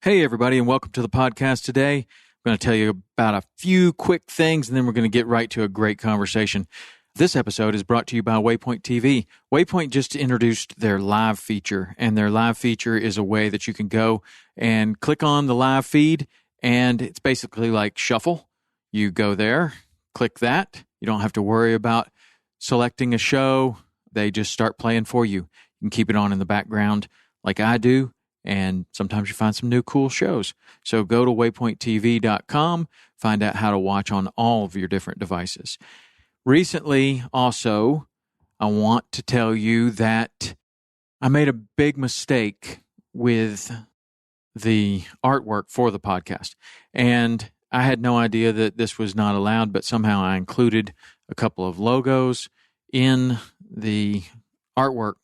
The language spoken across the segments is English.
Hey, everybody, and welcome to the podcast today. I'm going to tell you about a few quick things, and then we're going to get right to a great conversation. This episode is brought to you by Waypoint TV. Waypoint just introduced their live feature, and their live feature is a way that you can go and click on the live feed, and it's basically like Shuffle. You go there, click that. You don't have to worry about selecting a show. They just start playing for you. You can keep it on in the background like I do. And sometimes you find some new cool shows. So go to waypointtv.com, find out how to watch on all of your different devices. Recently, also, I want to tell you that I made a big mistake with the artwork for the podcast. And I had no idea that this was not allowed, but somehow I included a couple of logos in the artwork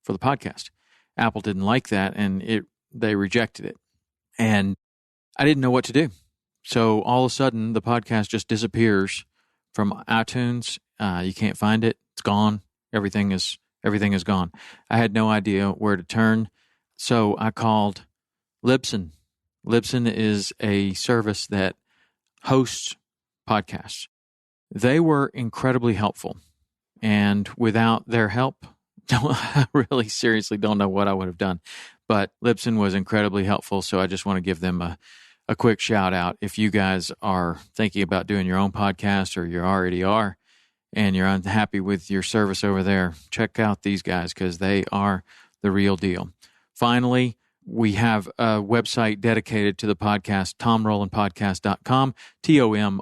for the podcast. Apple didn't like that, and they rejected it. And I didn't know what to do. So all of a sudden, the podcast just disappears from iTunes. You can't find it. It's gone. Everything is gone. I had no idea where to turn. So I called Libsyn. Libsyn is a service that hosts podcasts. They were incredibly helpful. And without their help, I really seriously don't know what I would have done. But Libsyn was incredibly helpful, so I just want to give them a quick shout out. If you guys are thinking about doing your own podcast, or you already are, and you're unhappy with your service over there, check out these guys because they are the real deal. Finally, we have a website dedicated to the podcast, tomrowlandpodcast.com, TOMROWLAND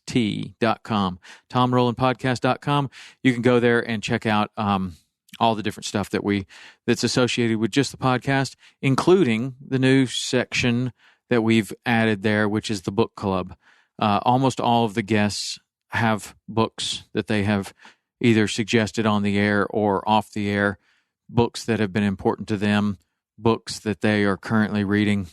podcast.com, tomrowlandpodcast.com. You can go there and check out all the different stuff that's associated with just the podcast, including the new section that we've added there, which is the book club. Almost all of the guests have books that they have either suggested on the air or off the air, books that have been important to them, books that they are currently reading.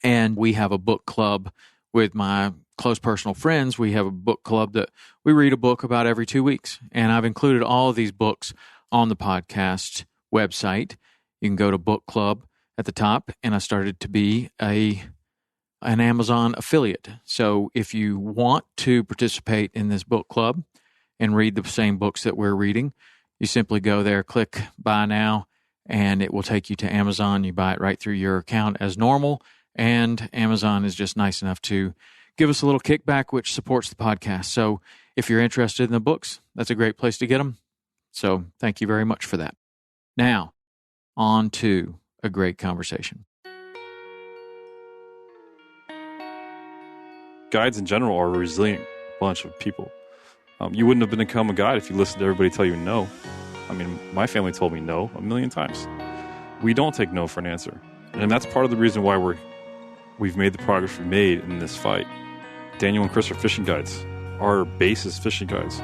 And we have a book club with my close personal friends. We have a book club that we read a book about every 2 weeks. And I've included all of these books on the podcast website. You can go to book club at the top, and I started to be an Amazon affiliate. So if you want to participate in this book club and read the same books that we're reading, you simply go there, click buy now, and it will take you to Amazon. You buy it right through your account as normal. And Amazon is just nice enough to give us a little kickback, which supports the podcast. So if you're interested in the books, that's a great place to get them. So thank you very much for that. Now, on to a great conversation. Guides in general are a resilient bunch of people. You wouldn't have become a guide if you listened to everybody tell you no. I mean, my family told me no a million times. We don't take no for an answer. And that's part of the reason why we've made the progress we've made in this fight. Daniel and Chris are fishing guides. Our base is fishing guides.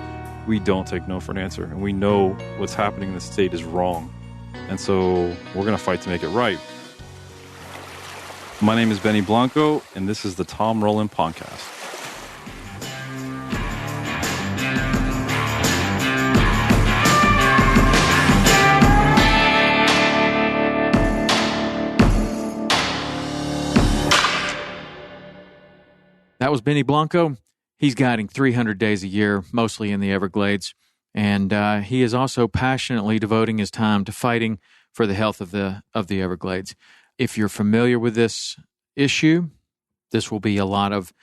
We don't take no for an answer, and we know what's happening in the state is wrong. And so we're going to fight to make it right. My name is Benny Blanco, and this is the Tom Rowland Podcast. That was Benny Blanco. He's guiding 300 days a year, mostly in the Everglades. And he is also passionately devoting his time to fighting for the health of the Everglades. If you're familiar with this issue, this will be a lot of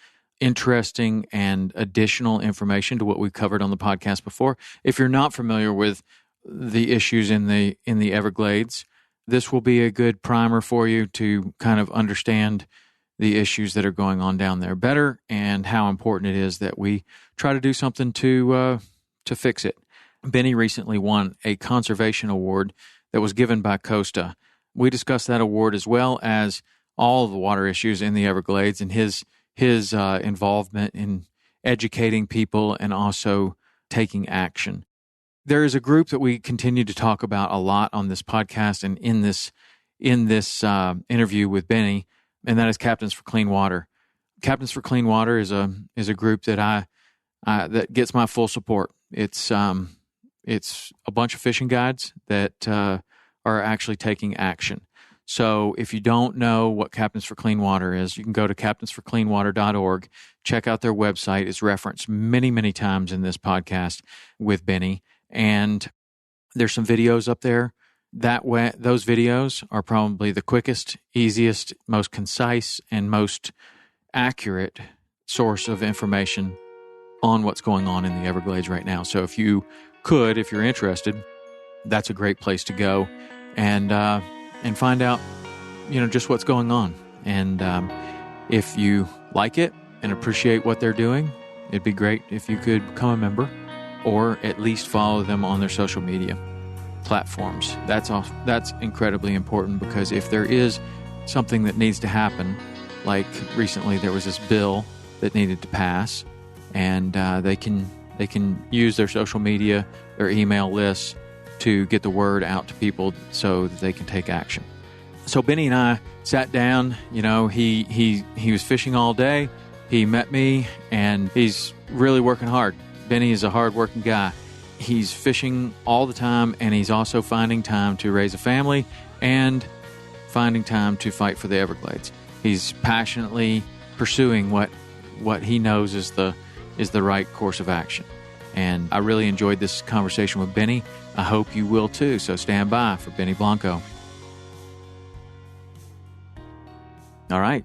interesting and additional information to what we've covered on the podcast before. If you're not familiar with the issues in the Everglades, this will be a good primer for you to kind of understand the issues that are going on down there better and how important it is that we try to do something to fix it. Benny recently won a conservation award that was given by Costa. We discussed that award as well as all of the water issues in the Everglades and his involvement in educating people and also taking action. There is a group that we continue to talk about a lot on this podcast and in this interview with Benny, and that is Captains for Clean Water. Captains for Clean Water is a group that that gets my full support. It's a bunch of fishing guides that are actually taking action. So if you don't know what Captains for Clean Water is, you can go to captainsforcleanwater.org, check out their website. It's referenced many, many times in this podcast with Benny. And there's some videos up there. Those videos are probably the quickest, easiest, most concise, and most accurate source of information on what's going on in the Everglades right now. So if you're interested, that's a great place to go and find out, just what's going on. And if you like it and appreciate what they're doing, it'd be great if you could become a member or at least follow them on their social media platforms. That's incredibly important, because if there is something that needs to happen, like recently there was this bill that needed to pass, and they can use their social media, their email lists to get the word out to people so that they can take action. So Benny and I sat down. He was fishing all day. He met me, and he's really working hard. Benny is a hard-working guy. He's fishing all the time, and he's also finding time to raise a family and finding time to fight for the Everglades. He's passionately pursuing what he knows is the right course of action. And I really enjoyed this conversation with Benny. I hope you will too. So stand by for Benny Blanco. All right,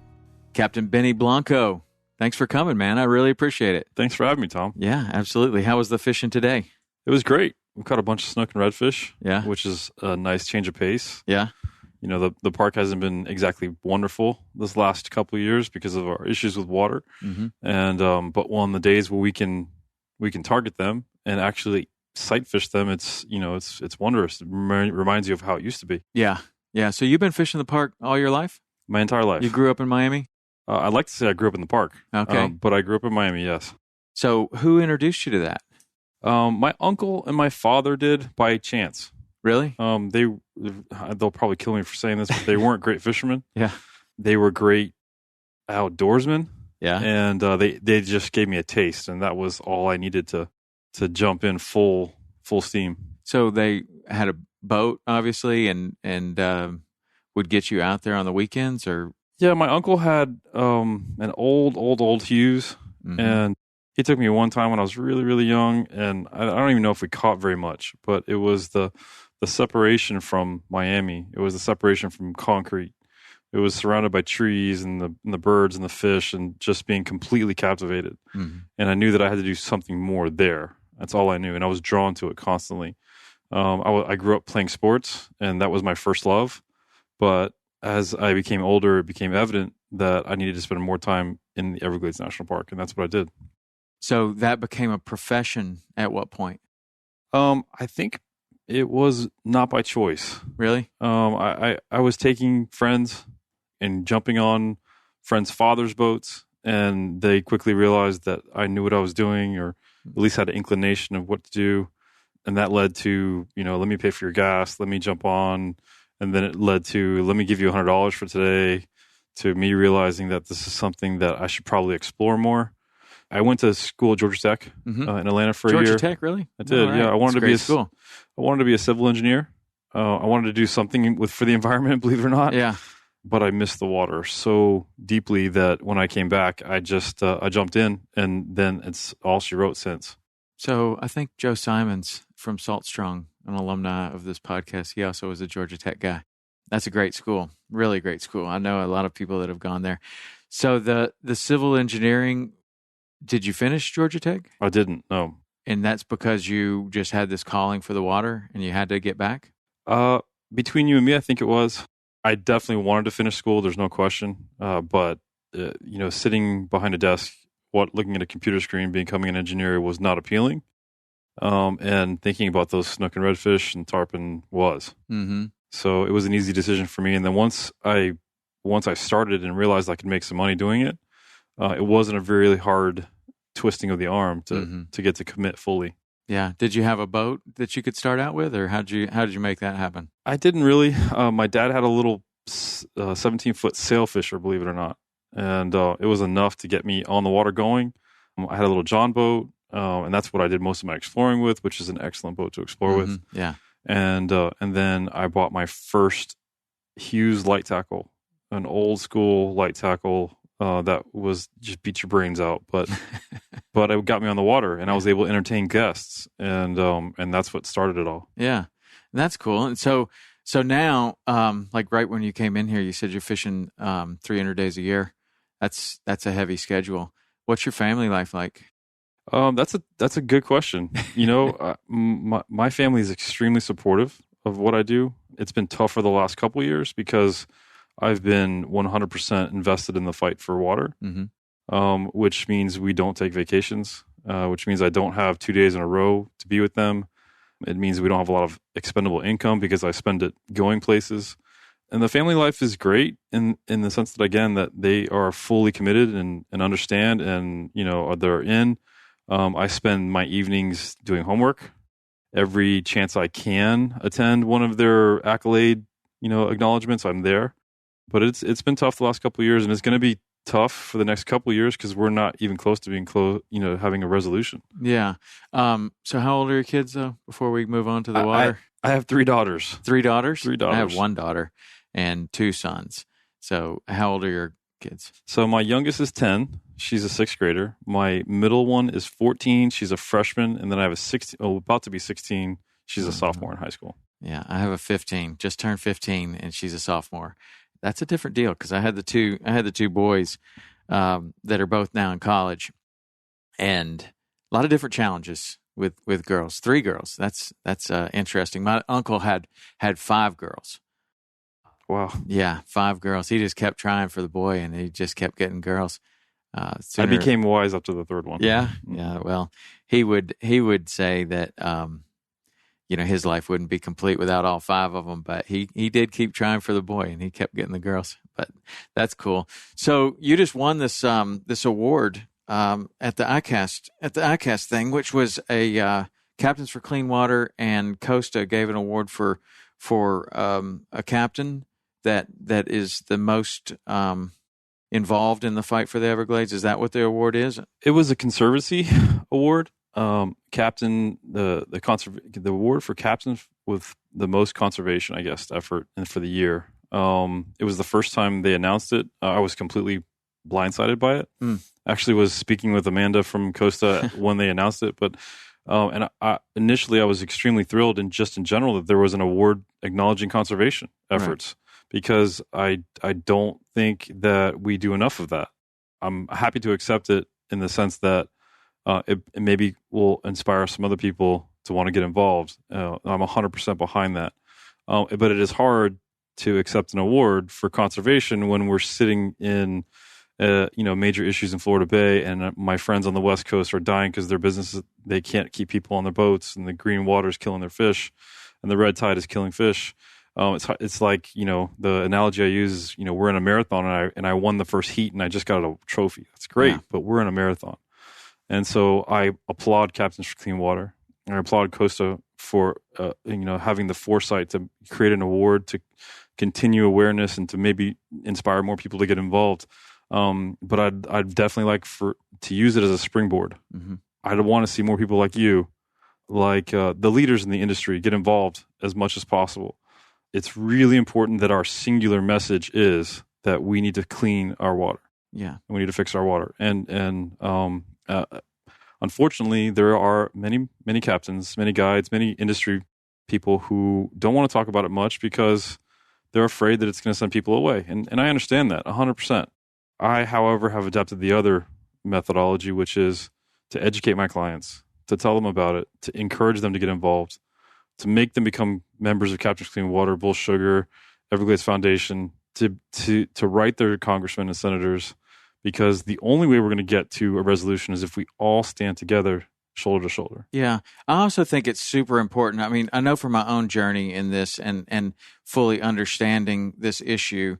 Captain Benny Blanco, thanks for coming, man. I really appreciate it. Thanks for having me, Tom. Yeah, absolutely. How was the fishing today? It was great. We caught a bunch of snook and redfish, yeah, which is a nice change of pace. Yeah. The park hasn't been exactly wonderful this last couple of years because of our issues with water. Mm-hmm. And but on the days where we can target them and actually sight fish them, it's wondrous. It reminds you of how it used to be. Yeah. Yeah. So you've been fishing the park all your life? My entire life. You grew up in Miami? I'd like to say I grew up in the park. Okay. But I grew up in Miami, yes. So who introduced you to that? My uncle and my father did by chance. Really? They'll probably kill me for saying this, but they weren't great fishermen. Yeah. They were great outdoorsmen. Yeah. And they just gave me a taste, and that was all I needed to jump in full steam. So they had a boat, obviously, and would get you out there on the weekends, or? Yeah, my uncle had an old Hughes, mm-hmm. and he took me one time when I was really, really young, and I don't even know if we caught very much, but it was the separation from Miami. It was the separation from concrete. It was surrounded by trees and the birds and the fish, and just being completely captivated. Mm-hmm. And I knew that I had to do something more there. That's all I knew, and I was drawn to it constantly. I grew up playing sports, and that was my first love. But as I became older, it became evident that I needed to spend more time in the Everglades National Park, and that's what I did. So that became a profession at what point? I think it was not by choice. Really? I was taking friends and jumping on friends' fathers' boats, and they quickly realized that I knew what I was doing, or at least had an inclination of what to do. And that led to, let me pay for your gas, let me jump on. And then it led to, let me give you $100 for today, to me realizing that this is something that I should probably explore more. I went to school at Georgia Tech mm-hmm. In Atlanta for a year. Georgia Tech, really? I did, right. yeah. I wanted to be school. I wanted to be a civil engineer. I wanted to do something for the environment, believe it or not. Yeah. But I missed the water so deeply that when I came back, I just I jumped in, and then it's all she wrote since. So I think Joe Simons from Salt Strong, an alumni of this podcast, he also was a Georgia Tech guy. That's a great school, really great school. I know a lot of people that have gone there. So the civil engineering, did you finish Georgia Tech? I didn't, no. And that's because you just had this calling for the water and you had to get back? Between you and me, I think it was. I definitely wanted to finish school, there's no question. But, sitting behind a desk, looking at a computer screen, becoming an engineer was not appealing. And thinking about those snook and redfish and tarpon was. Mm-hmm. So it was an easy decision for me. And then once I started and realized I could make some money doing it, it wasn't a very hard twisting of the arm to get to commit fully. Yeah. Did you have a boat that you could start out with, or how did you make that happen? I didn't really. My dad had a little 17-foot sailfisher, believe it or not. And it was enough to get me on the water going. I had a little John boat, and that's what I did most of my exploring with, which is an excellent boat to explore with. Yeah. And then I bought my first Hughes light tackle, an old school light tackle that was just beat your brains out, but it got me on the water, and I was able to entertain guests, and that's what started it all. Yeah, that's cool. And so now, like right when you came in here, you said you're fishing 300 days a year. That's a heavy schedule. What's your family life like? That's a good question. My family is extremely supportive of what I do. It's been tough for the last couple of years because I've been 100% invested in the fight for water, which means we don't take vacations, which means I don't have 2 days in a row to be with them. It means we don't have a lot of expendable income because I spend it going places. And the family life is great in the sense that, again, that they are fully committed and understand and, they're in. I spend my evenings doing homework. Every chance I can attend one of their accolade, acknowledgments, I'm there. But it's been tough the last couple of years, and it's going to be tough for the next couple of years because we're not even close to being having a resolution. Yeah. So how old are your kids, though, before we move on to the water? I have 3 daughters. 3 daughters? 3 daughters. I have 1 daughter and 2 sons. So how old are your kids? So my youngest is 10. She's a 6th grader. My middle one is 14. She's a freshman. And then I have about to be 16. She's a sophomore in high school. Yeah, I have a 15, just turned 15, and she's a sophomore. That's a different deal because I had the two boys that are both now in college, and a lot of different challenges with girls. 3 girls. That's interesting. My uncle had 5 girls. Wow. Yeah, 5 girls. He just kept trying for the boy, and he just kept getting girls. I became wise up to the 3rd one. Yeah. Well, he would say that his life wouldn't be complete without all 5 of them, but he did keep trying for the boy, and he kept getting the girls. But that's cool. So you just won this award at the ICAST thing, which was a Captains for Clean Water, and Costa gave an award for a captain that is the most involved in the fight for the Everglades. Is that what the award is? It was a conservancy award. Captain, the award for captain with the most conservation, I guess, effort and for the year. It was the first time they announced it. I was completely blindsided by it. Actually was speaking with Amanda from Costa when they announced it, but initially I was extremely thrilled, and just in general, that there was an award acknowledging conservation efforts, because I don't think that we do enough of that. I'm happy to accept it in the sense that it maybe will inspire some other people to want to get involved. I'm 100% behind that. But it is hard to accept an award for conservation when we're sitting in major issues in Florida Bay, and my friends on the West Coast are dying because their businesses, they can't keep people on their boats, and the green water is killing their fish, and the red tide is killing fish. It's like, the analogy I use is, we're in a marathon, and I won the first heat, and I just got a trophy. That's great, but we're in a marathon. And so I applaud Captains for Clean Water. I applaud Costa for having the foresight to create an award to continue awareness and to maybe inspire more people to get involved. But I'd definitely like to use it as a springboard. I'd want to see more people like you, like the leaders in the industry, get involved as much as possible. It's really important that our singular message is that we need to clean our water. Yeah, we need to fix our water. And unfortunately, there are many captains, many guides, many industry people who don't want to talk about it much because they're afraid that it's going to send people away. And I understand that 100%. I, however, have adapted the other methodology, which is to educate my clients, to tell them about it, to encourage them to get involved, to make them become members of Captains Clean Water, Bull Sugar, Everglades Foundation, to write their congressmen and senators, because the only way we're going to get to a resolution is if we all stand together, shoulder to shoulder. Yeah. I also think it's super important. I mean, I know from my own journey in this and fully understanding this issue,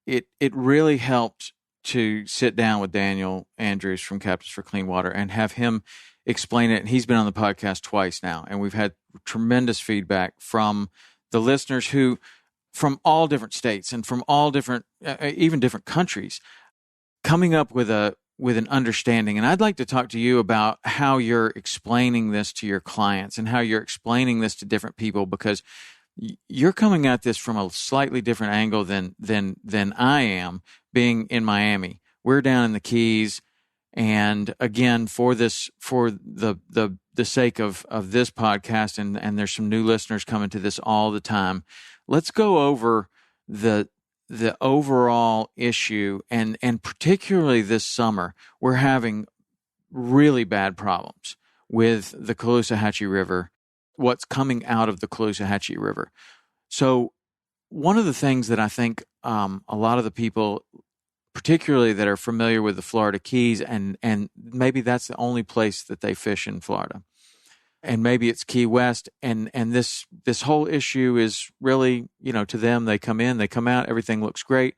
it really helped to sit down with Daniel Andrews from Captains for Clean Water and have him explain it. And he's been on the podcast twice now, and we've had tremendous feedback from the listeners who, from all different states and from all different, even different countries, coming up with a with an understanding. And I'd like to talk to you about how you're explaining this to your clients and how you're explaining this to different people, because you're coming at this from a slightly different angle than I am, being in Miami. We're down in the Keys, and again, for the sake of this podcast, and there's some new listeners coming to this all the time, let's go over the overall issue, and particularly this summer, we're having really bad problems with the Caloosahatchee River, what's coming out of the Caloosahatchee River. So one of the things that I think a lot of the people, particularly that are familiar with the Florida Keys, and maybe that's the only place that they fish in Florida, and maybe it's Key West, and this whole issue is really, to them, they come in, they come out, everything looks great.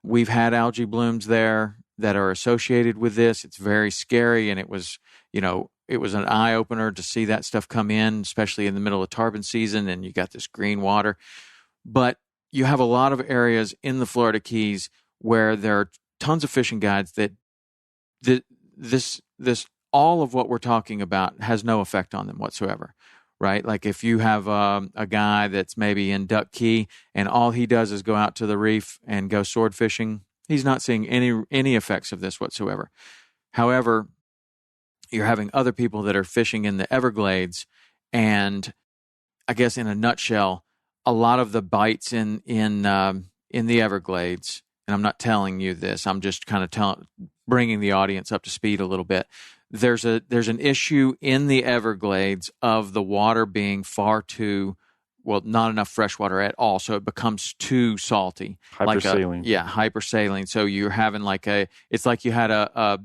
We've had algae blooms there that are associated with this. It's very scary, and it was an eye-opener to see that stuff come in, especially in the middle of tarpon season, and you got this green water. But you have a lot of areas in the Florida Keys where there are tons of fishing guides that this all of what we're talking about has no effect on them whatsoever, right? Like if you have a guy that's maybe in Duck Key and all he does is go out to the reef and go sword fishing, he's not seeing any effects of this whatsoever. However, you're having other people that are fishing in the Everglades, and I guess in a nutshell, a lot of the bites in the Everglades, and I'm not telling you this, I'm just kind of bringing the audience up to speed a little bit. There's an issue in the Everglades of the water being far too, not enough fresh water at all, so it becomes too salty. Hypersaline. Hypersaline. So you're having it's like you had a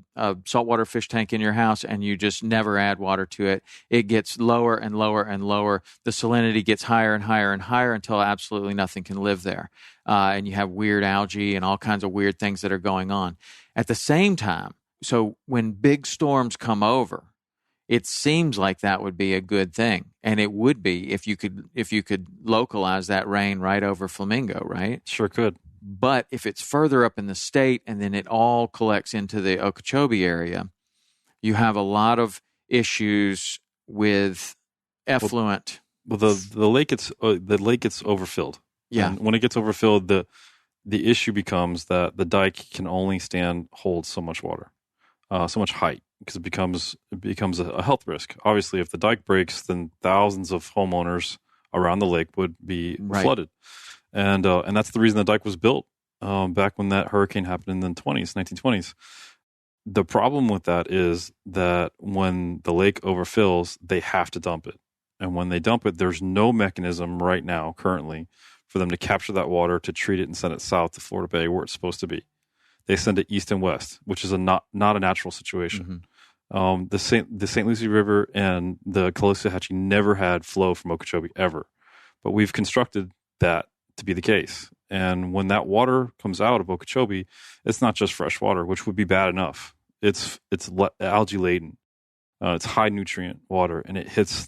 saltwater fish tank in your house and you just never add water to it. It gets lower and lower and lower. The salinity gets higher and higher and higher until absolutely nothing can live there. And you have weird algae and all kinds of weird things that are going on. At the same time, so when big storms come over, it seems like that would be a good thing, and it would be if you could localize that rain right over Flamingo, right? Sure could. But if it's further up in the state and then it all collects into the Okeechobee area, you have a lot of issues with effluent. Well, the lake gets overfilled. Yeah, and when it gets overfilled, the issue becomes that the dike can only hold so much water, so much height, because it becomes a health risk. Obviously, if the dike breaks, then thousands of homeowners around the lake would be flooded, and that's the reason the dike was built back when that hurricane happened in the 1920s. The problem with that is that when the lake overfills, they have to dump it, and when they dump it, there's no mechanism right now currently for them to capture that water, to treat it and send it south to Florida Bay where it's supposed to be. They send it east and west, which is not a natural situation. Mm-hmm. The St. Lucie River and the Caloosahatchee never had flow from Okeechobee ever, but we've constructed that to be the case. And when that water comes out of Okeechobee, it's not just fresh water, which would be bad enough. It's algae laden. It's high nutrient water, and it hits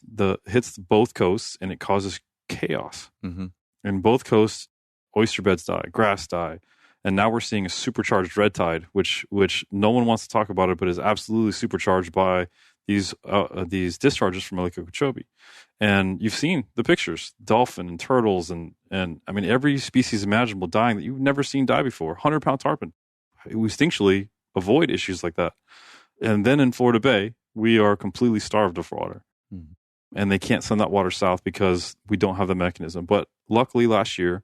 both coasts, and it causes chaos. Mm-hmm. In both coasts, oyster beds die, grass die, and now we're seeing a supercharged red tide, which no one wants to talk about it, but is absolutely supercharged by these discharges from Lake Okeechobee. And you've seen the pictures: dolphin and turtles, and I mean every species imaginable dying that you've never seen die before. 100-pound tarpon. We instinctually avoid issues like that. And then in Florida Bay, we are completely starved of water. Mm-hmm. And they can't send that water south because we don't have the mechanism. But luckily last year,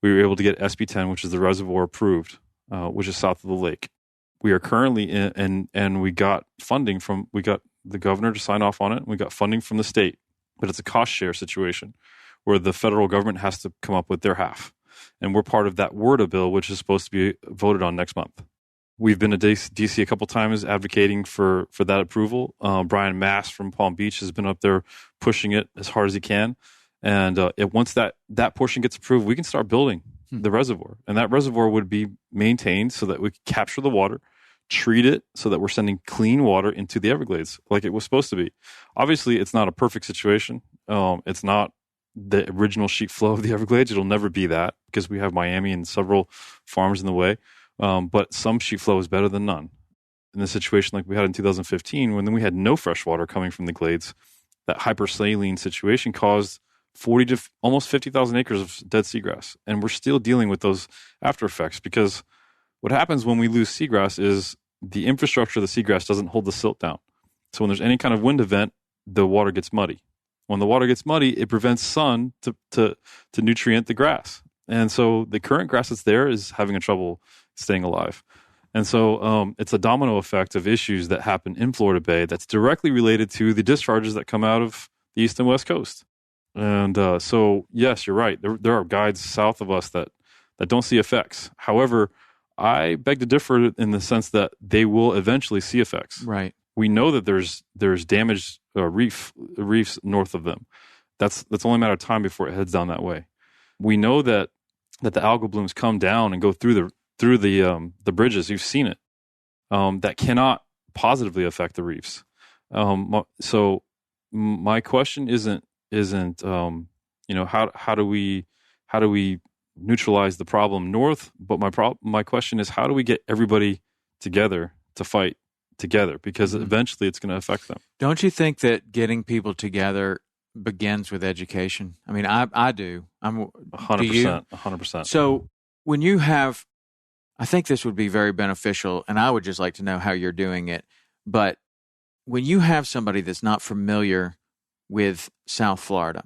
we were able to get SB10, which is the reservoir approved, which is south of the lake. We are currently in, and we got the governor to sign off on it. We got funding from the state, but it's a cost share situation where the federal government has to come up with their half. And we're part of that WRDA bill, which is supposed to be voted on next month. We've been to DC a couple times advocating for that approval. Brian Mass from Palm Beach has been up there pushing it as hard as he can. And once that portion gets approved, we can start building the reservoir. And that reservoir would be maintained so that we could capture the water, treat it so that we're sending clean water into the Everglades like it was supposed to be. Obviously, it's not a perfect situation. It's not the original sheet flow of the Everglades. It'll never be that because we have Miami and several farms in the way. But some sheet flow is better than none. in a situation like we had in 2015, when then we had no fresh water coming from the glades, that hypersaline situation caused 40 to almost 50,000 acres of dead seagrass. And we're still dealing with those after effects, because what happens when we lose seagrass is the infrastructure of the seagrass doesn't hold the silt down. So when there's any kind of wind event, the water gets muddy. When the water gets muddy, it prevents sun to nutrient the grass. And so the current grass that's there is having a trouble staying alive. And so it's a domino effect of issues that happen in Florida Bay that's directly related to the discharges that come out of the east and west coast. And so, yes, you're right. There are guides south of us that don't see effects. However, I beg to differ in the sense that they will eventually see effects. Right. We know that there's damaged reefs north of them. That's only a matter of time before it heads down that way. We know that the algal blooms come down and go through the bridges. You've seen it. That cannot positively affect the reefs. So my question isn't how do we neutralize the problem north? But my question is, how do we get everybody together to fight together? Because eventually it's going to affect them. Don't you think that getting people together begins with education? I mean, I do. I'm 100%. 100%. So when you have, I think this would be very beneficial, and I would just like to know how you're doing it. But when you have somebody that's not familiar with South Florida,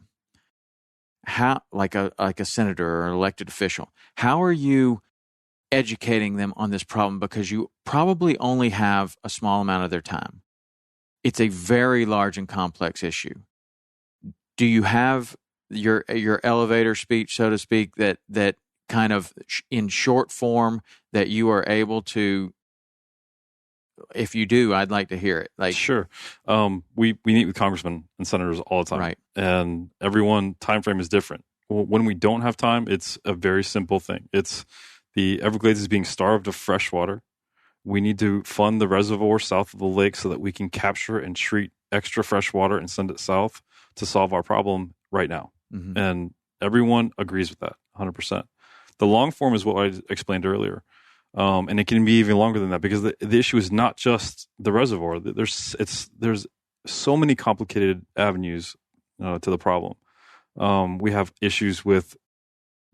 how, like a senator or an elected official, how are you educating them on this problem? Because you probably only have a small amount of their time. It's a very large and complex issue. Do you have your elevator speech, so to speak, that kind of in short form that you are able to? If you do, I'd like to hear it. Like, sure. We meet with congressmen and senators all the time, right? And everyone time frame is different. When we don't have time, it's a very simple thing. It's the Everglades is being starved of fresh water. We need to fund the reservoir south of the lake so that we can capture and treat extra fresh water and send it south to solve our problem right now. Mm-hmm. And everyone agrees with that 100%. The long form is what I explained earlier. And it can be even longer than that, because the issue is not just the reservoir. There's so many complicated avenues to the problem. We have issues with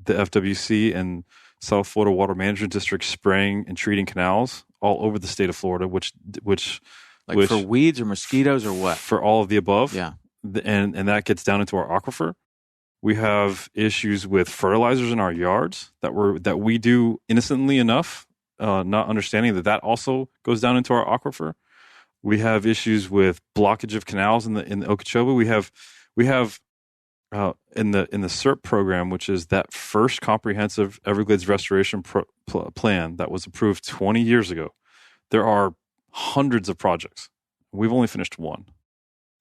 the FWC and South Florida Water Management District spraying and treating canals all over the state of Florida, which for weeds or mosquitoes or what? For all of the above. Yeah. And that gets down into our aquifer. We have issues with fertilizers in our yards that we do innocently enough, not understanding that also goes down into our aquifer. We have issues with blockage of canals in the Okeechobee. We have in the SERP program, which is that first comprehensive Everglades restoration plan that was approved 20 years ago. There are hundreds of projects. We've only finished one.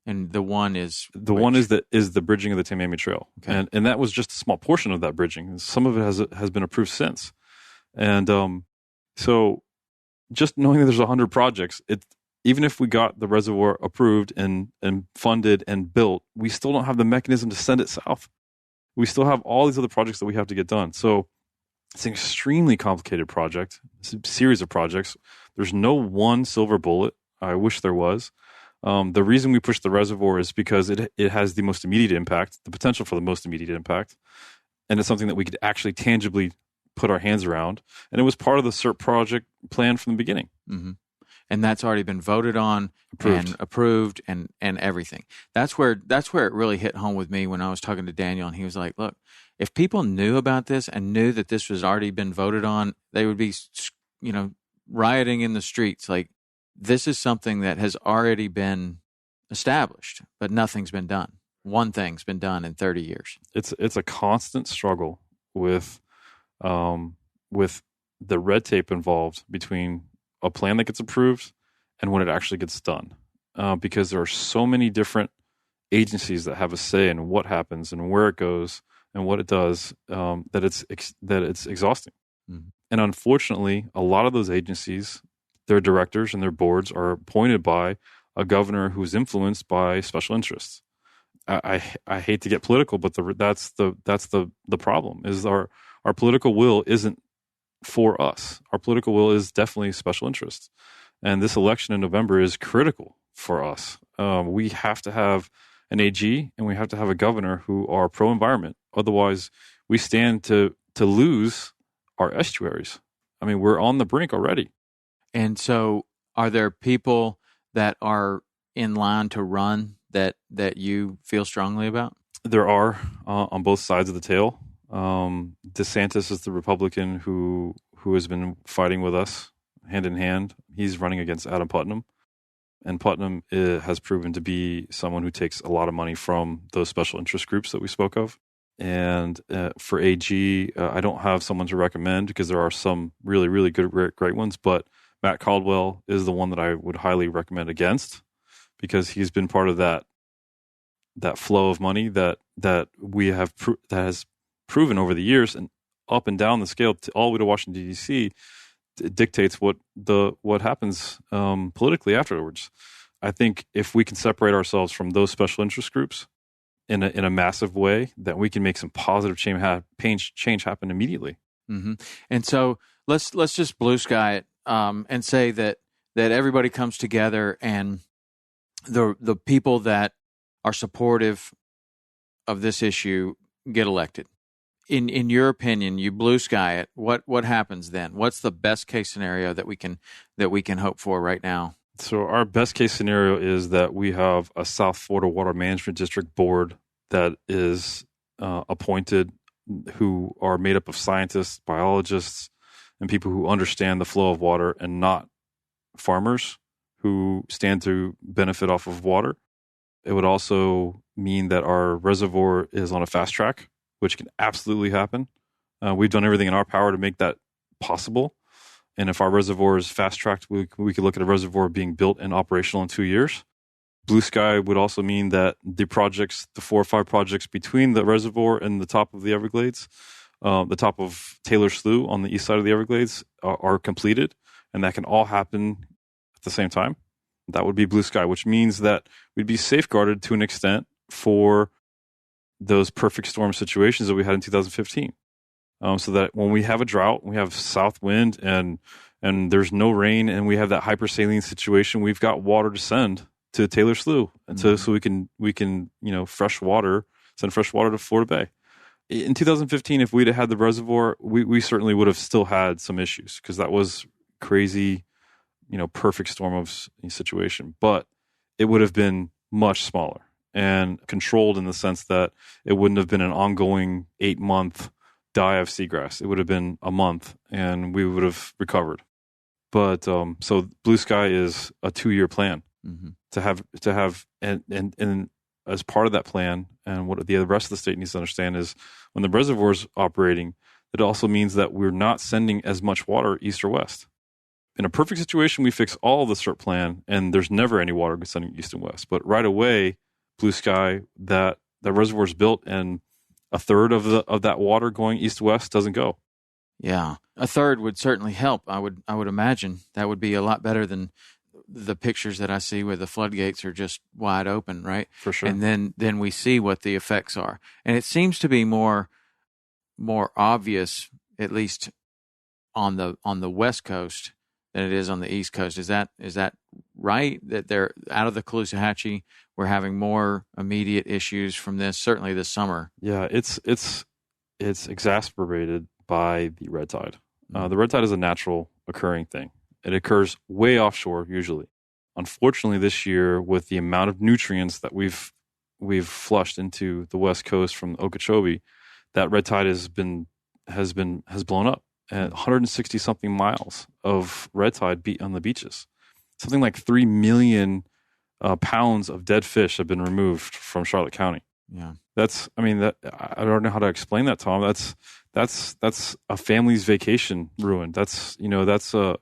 And the one is the bridging of the Tamami Trail, okay. And that was just a small portion of that bridging. Some of it has been approved since, and so just knowing that there's 100 projects, even if we got the reservoir approved and funded and built, we still don't have the mechanism to send it south. We still have all these other projects that we have to get done. So it's an extremely complicated project, it's a series of projects. There's no one silver bullet. I wish there was. The reason we push the reservoir is because it has the most immediate impact, the potential for the most immediate impact, and it's something that we could actually tangibly put our hands around. And it was part of the SERP project plan from the beginning. Mm-hmm. And that's already been voted on, approved and everything. That's where it really hit home with me when I was talking to Daniel, and he was like, look, if people knew about this and knew that this was already been voted on, they would be, rioting in the streets. Like, this is something that has already been established, but nothing's been done. One thing's been done in 30 years. It's a constant struggle with the red tape involved between a plan that gets approved and when it actually gets done, because there are so many different agencies that have a say in what happens and where it goes and what it does, that it's exhausting. Mm-hmm. And unfortunately, a lot of those agencies, their directors and their boards are appointed by a governor who's influenced by special interests. I hate to get political, but that's the problem. Is our political will isn't for us. Our political will is definitely special interests, And this election in November is critical for us. We have to have an AG and we have to have a governor who are pro-environment. Otherwise, we stand to lose our estuaries. I mean, we're on the brink already. And so are there people that are in line to run that you feel strongly about? There are on both sides of the tail. DeSantis is the Republican who has been fighting with us hand in hand. He's running against Adam Putnam. And Putnam has proven to be someone who takes a lot of money from those special interest groups that we spoke of. And for AG, I don't have someone to recommend because there are some really, really good, great ones. But Matt Caldwell is the one that I would highly recommend against because he's been part of that flow of money that we have that has proven over the years and up and down the scale all the way to Washington, D.C. It dictates what happens politically afterwards. I think if we can separate ourselves from those special interest groups in a massive way, that we can make some positive change happen immediately. Mm-hmm. And so let's just blue sky it and say that everybody comes together and the people that are supportive of this issue get elected. In your opinion, you blue sky it. What happens then? What's the best case scenario that we can hope for right now? So our best case scenario is that we have a South Florida Water Management District board that is appointed, who are made up of scientists, biologists, and people who understand the flow of water, and not farmers who stand to benefit off of water. It would also mean that our reservoir is on a fast track, which can absolutely happen. We've done everything in our power to make that possible. And if our reservoir is fast-tracked, we could look at a reservoir being built and operational in 2 years. Blue sky would also mean that the 4 or 5 projects between the reservoir and the top of the Everglades, the top of Taylor Slough on the east side of the Everglades, are completed. And that can all happen at the same time. That would be blue sky, which means that we'd be safeguarded to an extent for those perfect storm situations that we had in 2015. So that when we have a drought, we have south wind and there's no rain, and we have that hypersaline situation, we've got water to send to Taylor Slough, and so we can send fresh water to Florida Bay. In 2015, if we'd have had the reservoir, we certainly would have still had some issues because that was crazy, perfect storm of situation, but it would have been much smaller and controlled in the sense that it wouldn't have been an ongoing 8-month die of seagrass. It would have been a month and we would have recovered. But so blue sky is a 2-year plan to have and as part of that plan, and what the rest of the state needs to understand is when the reservoir is operating, it also means that we're not sending as much water east or west. In a perfect situation, we fix all of the CERT plan and there's never any water sending east and west. But right away, blue sky, that reservoir is built and a third of that water going east west doesn't go. Yeah, a third would certainly help. I would imagine that would be a lot better than the pictures that I see where the floodgates are just wide open, right? For sure. And then we see what the effects are, and it seems to be more obvious, at least on the West Coast, than it is on the East Coast. Is that right? That they're out of the Caloosahatchee, we're having more immediate issues from this, certainly this summer. Yeah, it's exacerbated by the red tide. The red tide is a natural occurring thing. It occurs way offshore usually. Unfortunately, this year, with the amount of nutrients that we've flushed into the West Coast from Okeechobee, that red tide has blown up. And 160 something miles of red tide on the beaches. Something like 3 million pounds of dead fish have been removed from Charlotte County. Yeah, I don't know how to explain that, Tom. That's a family's vacation ruined. That's a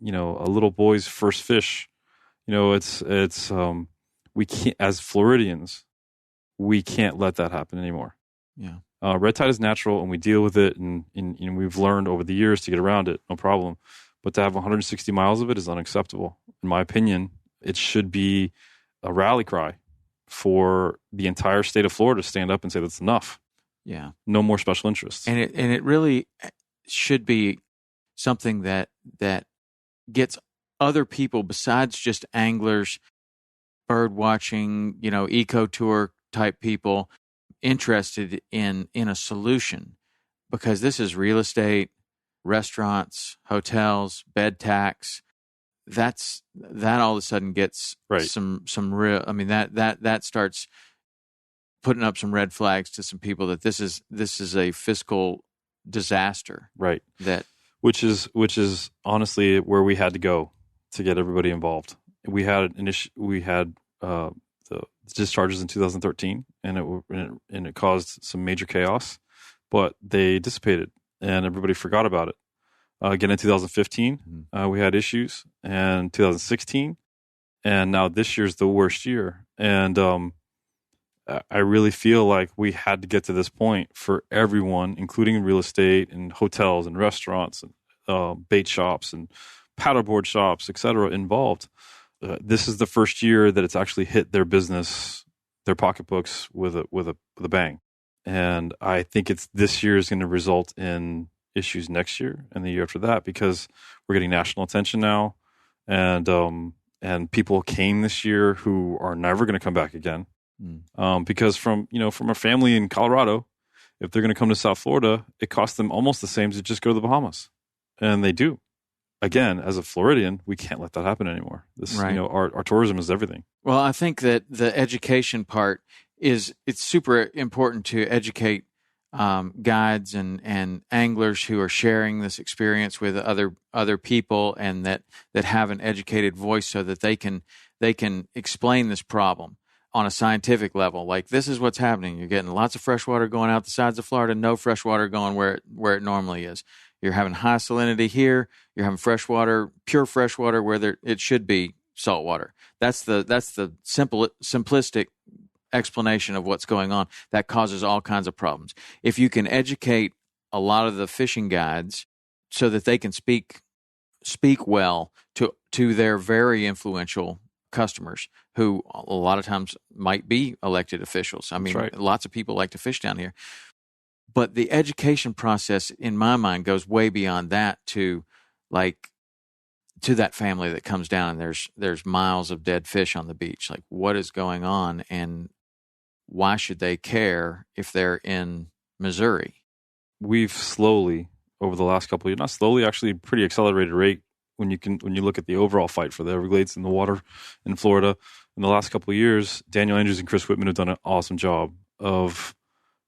little boy's first fish. We can't, as Floridians, we can't let that happen anymore. Yeah. Red tide is natural, and we deal with it, and we've learned over the years to get around it, no problem. But to have 160 miles of it is unacceptable. In my opinion, it should be a rally cry for the entire state of Florida to stand up and say that's enough. Yeah. No more special interests. And it really should be something that gets other people besides just anglers, bird watching, eco tour type people interested in a solution, because this is real estate, restaurants, hotels, bed tax. That all of a sudden gets Right. some real. I mean, that starts putting up some red flags to some people that this is a fiscal disaster. Right. That which is honestly where we had to go to get everybody involved. We had the discharges in 2013, and it caused some major chaos, but they dissipated and everybody forgot about it. Again, in 2015, we had issues, and 2016, and now this year's the worst year. And I really feel like we had to get to this point for everyone, including real estate and hotels and restaurants and bait shops and paddleboard shops, et cetera, involved. This is the first year that it's actually hit their business, their pocketbooks with a bang. And I think this year is going to result in issues next year and the year after that, because we're getting national attention now, and people came this year who are never going to come back again. Because from a family in Colorado, if they're going to come to South Florida, it costs them almost the same to just go to the Bahamas, and they do. Again, as a Floridian, we can't let that happen anymore. Right. Our tourism is everything. Well, I think that the education part it's super important to educate guides and anglers who are sharing this experience with other people, and that have an educated voice, so that they can explain this problem on a scientific level. Like, this is what's happening. You're getting lots of fresh water going out the sides of Florida, no fresh water going where it normally is. You're having high salinity here. You're having fresh water, pure fresh water, where it should be salt water. That's the simplistic explanation of what's going on. That causes all kinds of problems. If you can educate a lot of the fishing guides so that they can speak well to their very influential customers, who a lot of times might be elected officials. I mean, right. Lots of people like to fish down here. But the education process, in my mind, goes way beyond that to that family that comes down and there's miles of dead fish on the beach. Like, what is going on, and why should they care if they're in Missouri? We've slowly, over the last couple of years, not slowly, actually pretty accelerated rate, when you look at the overall fight for the Everglades and the water in Florida. In the last couple of years, Daniel Andrews and Chris Whitman have done an awesome job of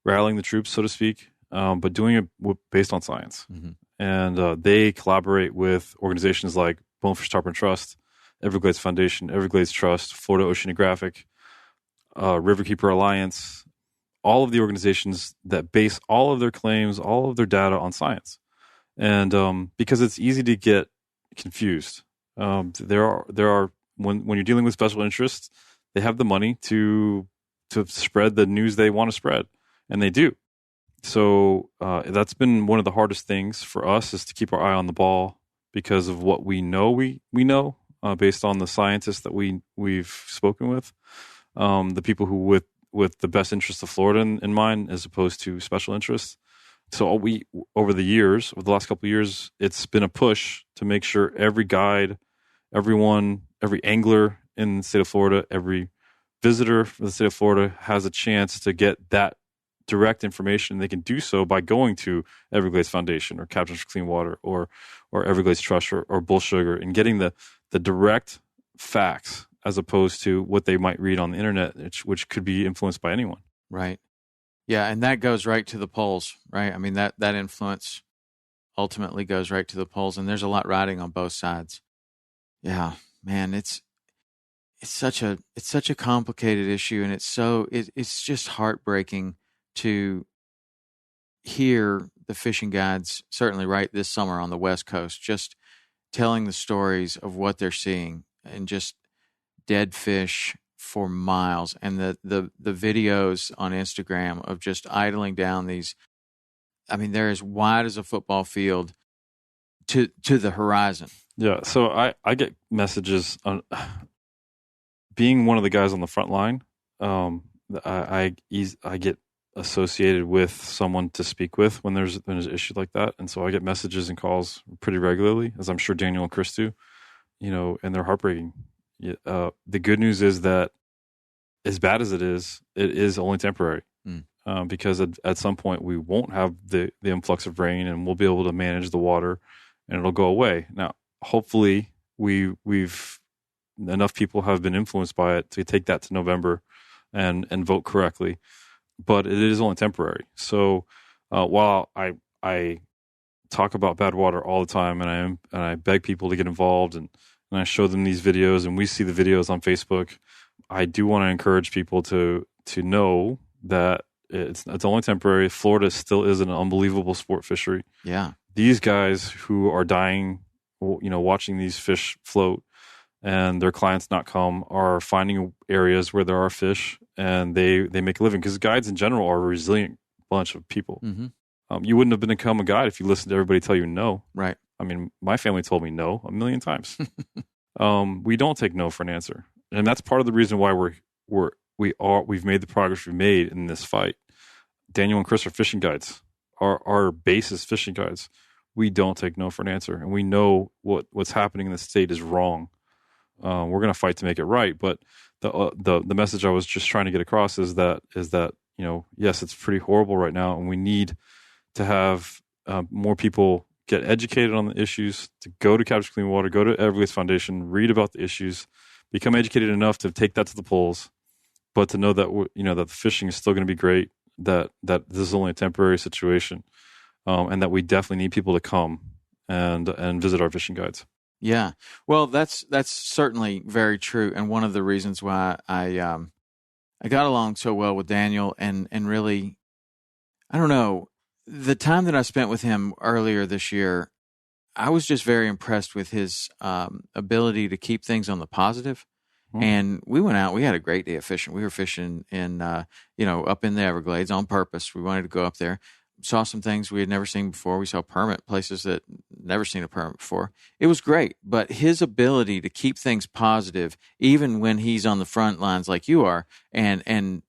rallying the troops, so to speak, but doing it based on science. Mm-hmm. And they collaborate with organizations like Bonefish Tarpon Trust, Everglades Foundation, Everglades Trust, Florida Oceanographic, Riverkeeper Alliance, all of the organizations that base all of their claims, all of their data on science. And because it's easy to get confused. There are when you're dealing with special interests, they have the money to spread the news they want to spread, and they do. So that's been one of the hardest things for us, is to keep our eye on the ball, because of what we know we know based on the scientists that we've spoken with, the people who with the best interests of Florida in mind, as opposed to special interests. So over the last couple of years, it's been a push to make sure every guide, every angler in the state of Florida, every visitor from the state of Florida has a chance to get that direct information. They can do so by going to Everglades Foundation or Captains for Clean Water or Everglades Trust or Bull Sugar, and getting the direct facts, as opposed to what they might read on the internet, which could be influenced by anyone. Right. Yeah, and that goes right to the polls, right? I mean, that influence ultimately goes right to the polls, and there's a lot riding on both sides. Yeah, man, it's such a complicated issue, and it's just heartbreaking to hear the fishing guides, certainly right this summer on the West Coast, just telling the stories of what they're seeing, and just dead fish for miles, and the videos on Instagram of just idling down these. I mean, they're as wide as a football field to the horizon. Yeah. So I get messages on being one of the guys on the front line. I get associated with someone to speak with when there's an issue like that, and so I get messages and calls pretty regularly, as I'm sure Daniel and Chris do. and they're heartbreaking. The good news is that as bad as it is only temporary. Because at some point we won't have the influx of rain, and we'll be able to manage the water, and it'll go away. Now, hopefully, we've enough people have been influenced by it to take that to November, and vote correctly. But it is only temporary. So while I talk about bad water all the time, and I beg people to get involved, and I show them these videos, and we see the videos on Facebook, I do want to encourage people to know that it's only temporary. Florida still is an unbelievable sport fishery. Yeah. These guys who are dying, watching these fish float and their clients not come, are finding areas where there are fish, and they make a living, because guides in general are a resilient bunch of people. Mm-hmm. You wouldn't have become a guide if you listened to everybody tell you no. Right. I mean, my family told me no a million times. We don't take no for an answer. And that's part of the reason why we've made the progress we've made in this fight. Daniel and Chris are fishing guides. Our base is fishing guides. We don't take no for an answer, and we know what's happening in the state is wrong. We're going to fight to make it right. But the message I was just trying to get across is that yes, it's pretty horrible right now, and we need to have more people get educated on the issues, to go to Capt Clean Water, go to Everglades Foundation, read about the issues, become educated enough to take that to the polls, but to know that that the fishing is still going to be great, that this is only a temporary situation, and that we definitely need people to come and visit our fishing guides. Yeah, well, that's certainly very true, and one of the reasons why I got along so well with Daniel, and really, I don't know, the time that I spent with him earlier this year, I was just very impressed with his ability to keep things on the positive. And we went out. We had a great day of fishing. We were fishing in, up in the Everglades on purpose. We wanted to go up there. Saw some things we had never seen before. We saw places that never seen a permit before. It was great. But his ability to keep things positive, even when he's on the front lines like you are, and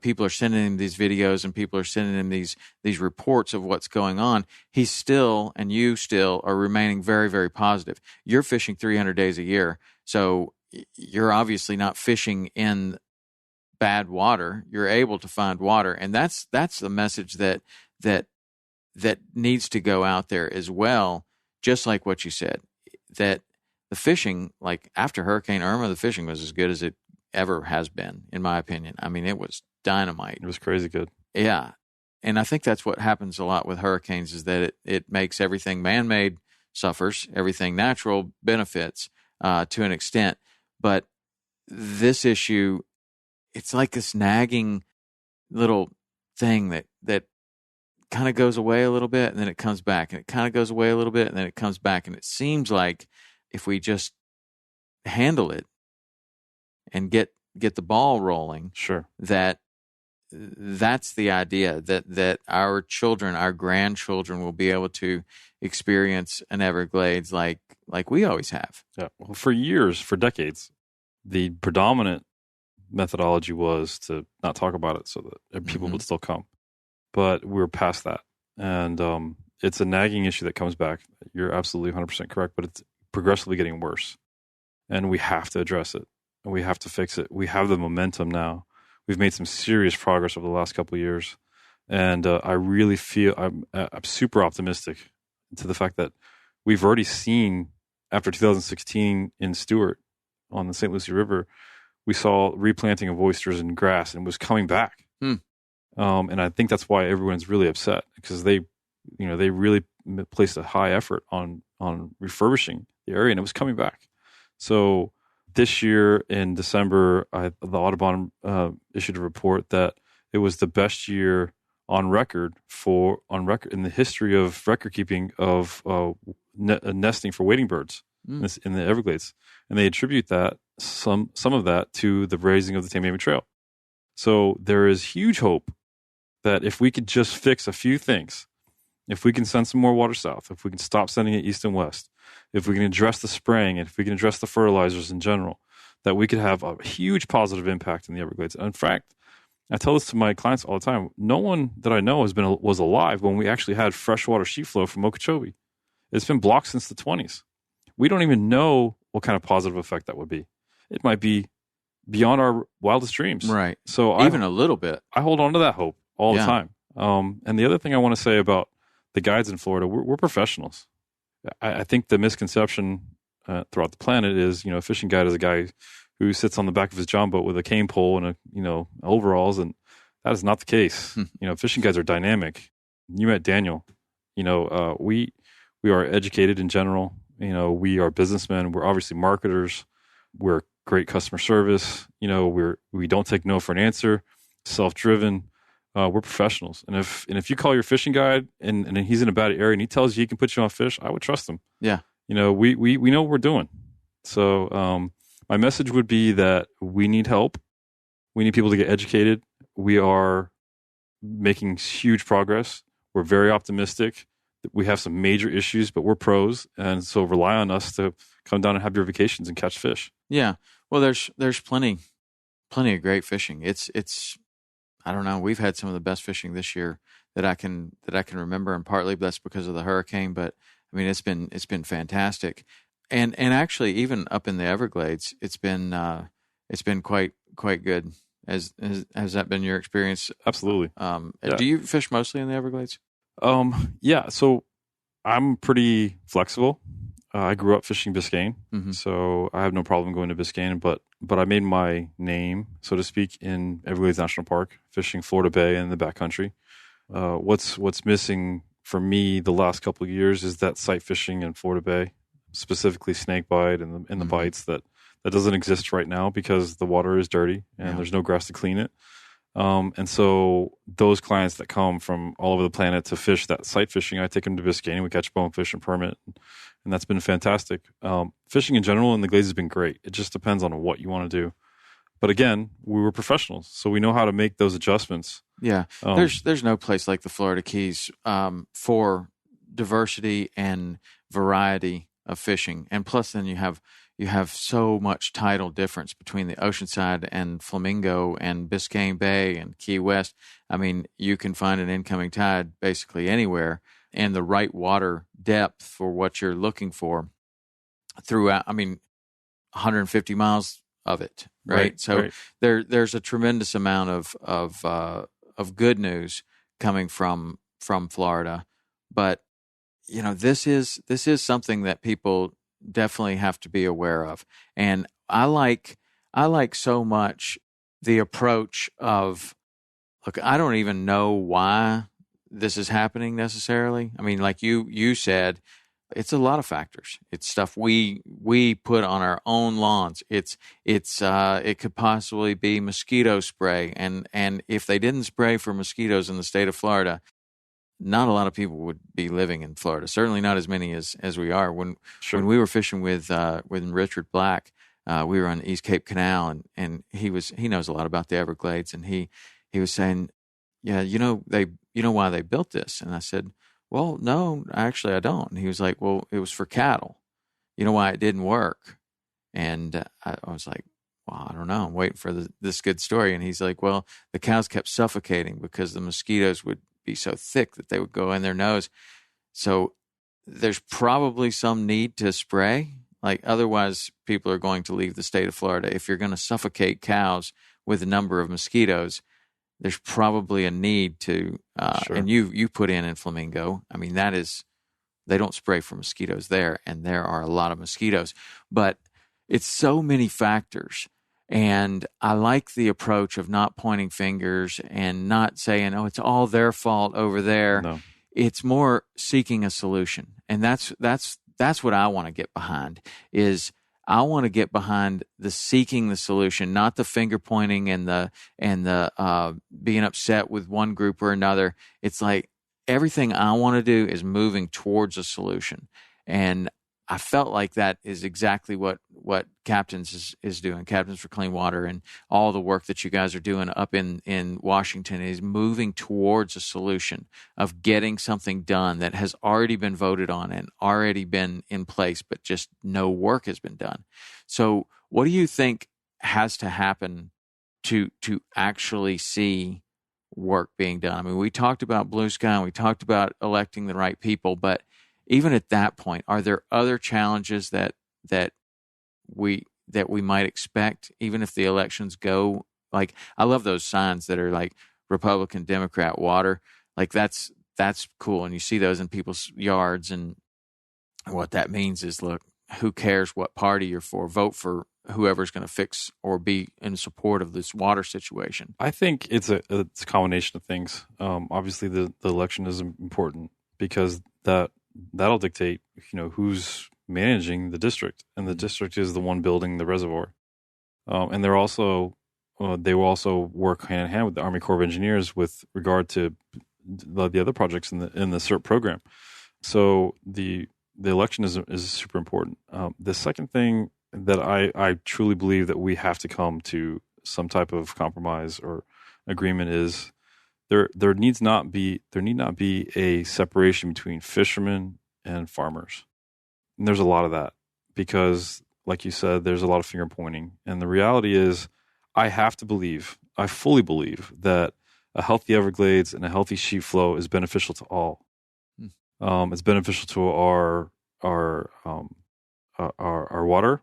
people are sending him these videos, and people are sending him these reports of what's going on, he's still, and you still, are remaining very, very positive. You're fishing 300 days a year, so you're obviously not fishing in bad water. You're able to find water, and that's the message that needs to go out there as well. Just like what you said, that the fishing, like after Hurricane Irma, the fishing was as good as it ever has been, in my opinion. I mean, it was dynamite. It was crazy good. Yeah, and I think that's what happens a lot with hurricanes, is that it makes everything man-made suffers, everything natural benefits to an extent. But this issue, it's like this nagging little thing that kind of goes away a little bit, and then it comes back, and it kind of goes away a little bit, and then it comes back. And it seems like if we just handle it and get the ball rolling, sure, that's the idea, that our children, our grandchildren, will be able to experience an Everglades like we always have. Yeah. Well, for decades, the predominant methodology was to not talk about it so that people would still come. But we're past that. And it's a nagging issue that comes back. You're absolutely 100% correct, but it's progressively getting worse. And we have to address it, and we have to fix it. We have the momentum now. We've made some serious progress over the last couple of years. And I really feel I'm super optimistic to the fact that we've already seen, after 2016 in Stewart on the St. Lucie River, we saw replanting of oysters and grass, and it was coming back. And I think that's why everyone's really upset, because they really placed a high effort on refurbishing the area, and it was coming back. So this year in December, the Audubon issued a report that it was the best year on record in the history of record keeping of nesting for wading birds in the Everglades, and they attribute that some of that to the raising of the Tamiami Trail. So there is huge hope that if we could just fix a few things, if we can send some more water south, if we can stop sending it east and west, if we can address the spraying, and if we can address the fertilizers in general, that we could have a huge positive impact in the Everglades. In fact, I tell this to my clients all the time. No one that I know was alive when we actually had freshwater sheet flow from Okeechobee. It's been blocked since the 20s. We don't even know what kind of positive effect that would be. It might be beyond our wildest dreams. Right. So even a little bit. I hold on to that hope all the Yeah. time. And the other thing I want to say about the guides in Florida, we're professionals. I think the misconception throughout the planet is, a fishing guide is a guy who sits on the back of his john boat with a cane pole and overalls, and that is not the case. Fishing guides are dynamic. You met Daniel. We are educated in general. We are businessmen. We're obviously marketers. We're great customer service. We don't take no for an answer. Self-driven. We're professionals. And if you call your fishing guide and he's in a bad area and he tells you he can put you on fish, I would trust him. Yeah. We know what we're doing. So my message would be that we need help. We need people to get educated. We are making huge progress. We're very optimistic. We have some major issues, but we're pros. And so rely on us to come down and have your vacations and catch fish. Yeah. Well, there's plenty of great fishing. It's I don't know. We've had some of the best fishing this year that I can remember, and partly that's because of the hurricane. But I mean, it's been fantastic, and actually even up in the Everglades, it's been quite good. Has that been your experience? Absolutely. Yeah. Do you fish mostly in the Everglades? Yeah. So I'm pretty flexible. I grew up fishing Biscayne, so I have no problem going to Biscayne. But I made my name, so to speak, in Everglades National Park, fishing Florida Bay and the backcountry. What's missing for me the last couple of years is that sight fishing in Florida Bay, specifically snake bite and the bites that doesn't exist right now because the water is dirty and there's no grass to clean it. And so those clients that come from all over the planet to fish that sight fishing, I take them to Biscayne. We catch bonefish and permit, and that's been fantastic. Fishing in general in the Glades has been great. It just depends on what you want to do. But again, we were professionals, so we know how to make those adjustments. Yeah, there's no place like the Florida Keys for diversity and variety of fishing, and plus then you have so much tidal difference between the Oceanside and Flamingo and Biscayne Bay and Key West. I mean, you can find an incoming tide basically anywhere, and the right water depth for what you're looking for throughout. I mean, 150 miles of it, right? So there's a tremendous amount of good news coming from Florida, but this is something that people definitely have to be aware of. And I like so much the approach of, look, I don't even know why this is happening necessarily. I mean, like you said, it's a lot of factors. It's stuff we put on our own lawns. It could possibly be mosquito spray, and if they didn't spray for mosquitoes in the state of Florida, not a lot of people would be living in Florida. Certainly not as many as we are. When we were fishing with Richard Black, we were on East Cape Canal, and he knows a lot about the Everglades, and he was saying, yeah, you know why they built this? And I said, well, no, actually I don't. And he was like, well, it was for cattle. You know why it didn't work? And I was like, well, I don't know. I'm waiting for this good story. And he's like, well, the cows kept suffocating because the mosquitoes would be so thick that they would go in their nose. So there's probably some need to spray. Like, otherwise people are going to leave the state of Florida. If you're going to suffocate cows with a number of mosquitoes, there's probably a need to, and you put in Flamingo. I mean, they don't spray for mosquitoes there, and there are a lot of mosquitoes, but it's so many factors. And I like the approach of not pointing fingers and not saying, oh, it's all their fault over there. No. It's more seeking a solution. And that's what I want to get behind, is I want to get behind the seeking the solution, not the finger pointing and the being upset with one group or another. It's like everything I want to do is moving towards a solution. And I felt like that is exactly what Captains is doing. Captains for Clean Water and all the work that you guys are doing up in Washington is moving towards a solution of getting something done that has already been voted on and already been in place, but just no work has been done. So what do you think has to happen to actually see work being done? I mean, we talked about blue sky and we talked about electing the right people, but even at that point, are there other challenges that we might expect, even if the elections go? Like, I love those signs that are like Republican, Democrat, water. Like that's cool, and you see those in people's yards, and what that means is, look, who cares what party you're for? Vote for whoever's going to fix or be in support of this water situation. I think it's a combination of things. Obviously, the election is important because that'll dictate, who's managing the district, and the district is the one building the reservoir. And they're also they will also work hand in hand with the Army Corps of Engineers with regard to the other projects in the CERT program. So the election is super important. The second thing that I truly believe that we have to come to some type of compromise or agreement is there need not be a separation between fishermen and farmers. And there's a lot of that because, like you said, there's a lot of finger pointing. And the reality is I fully believe that a healthy Everglades and a healthy sheet flow is beneficial to all. It's beneficial to our water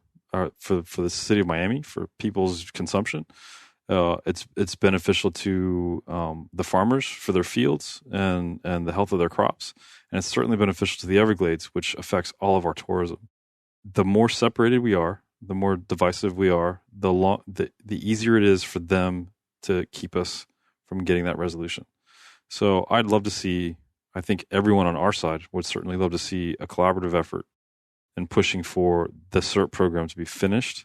for the city of Miami, for people's consumption. It's beneficial to the farmers for their fields and the health of their crops, and it's certainly beneficial to the Everglades, which affects all of our tourism. The more separated we are, the more divisive we are, the easier it is for them to keep us from getting that resolution. So I'd love to see. I think everyone on our side would certainly love to see a collaborative effort in pushing for the CERT program to be finished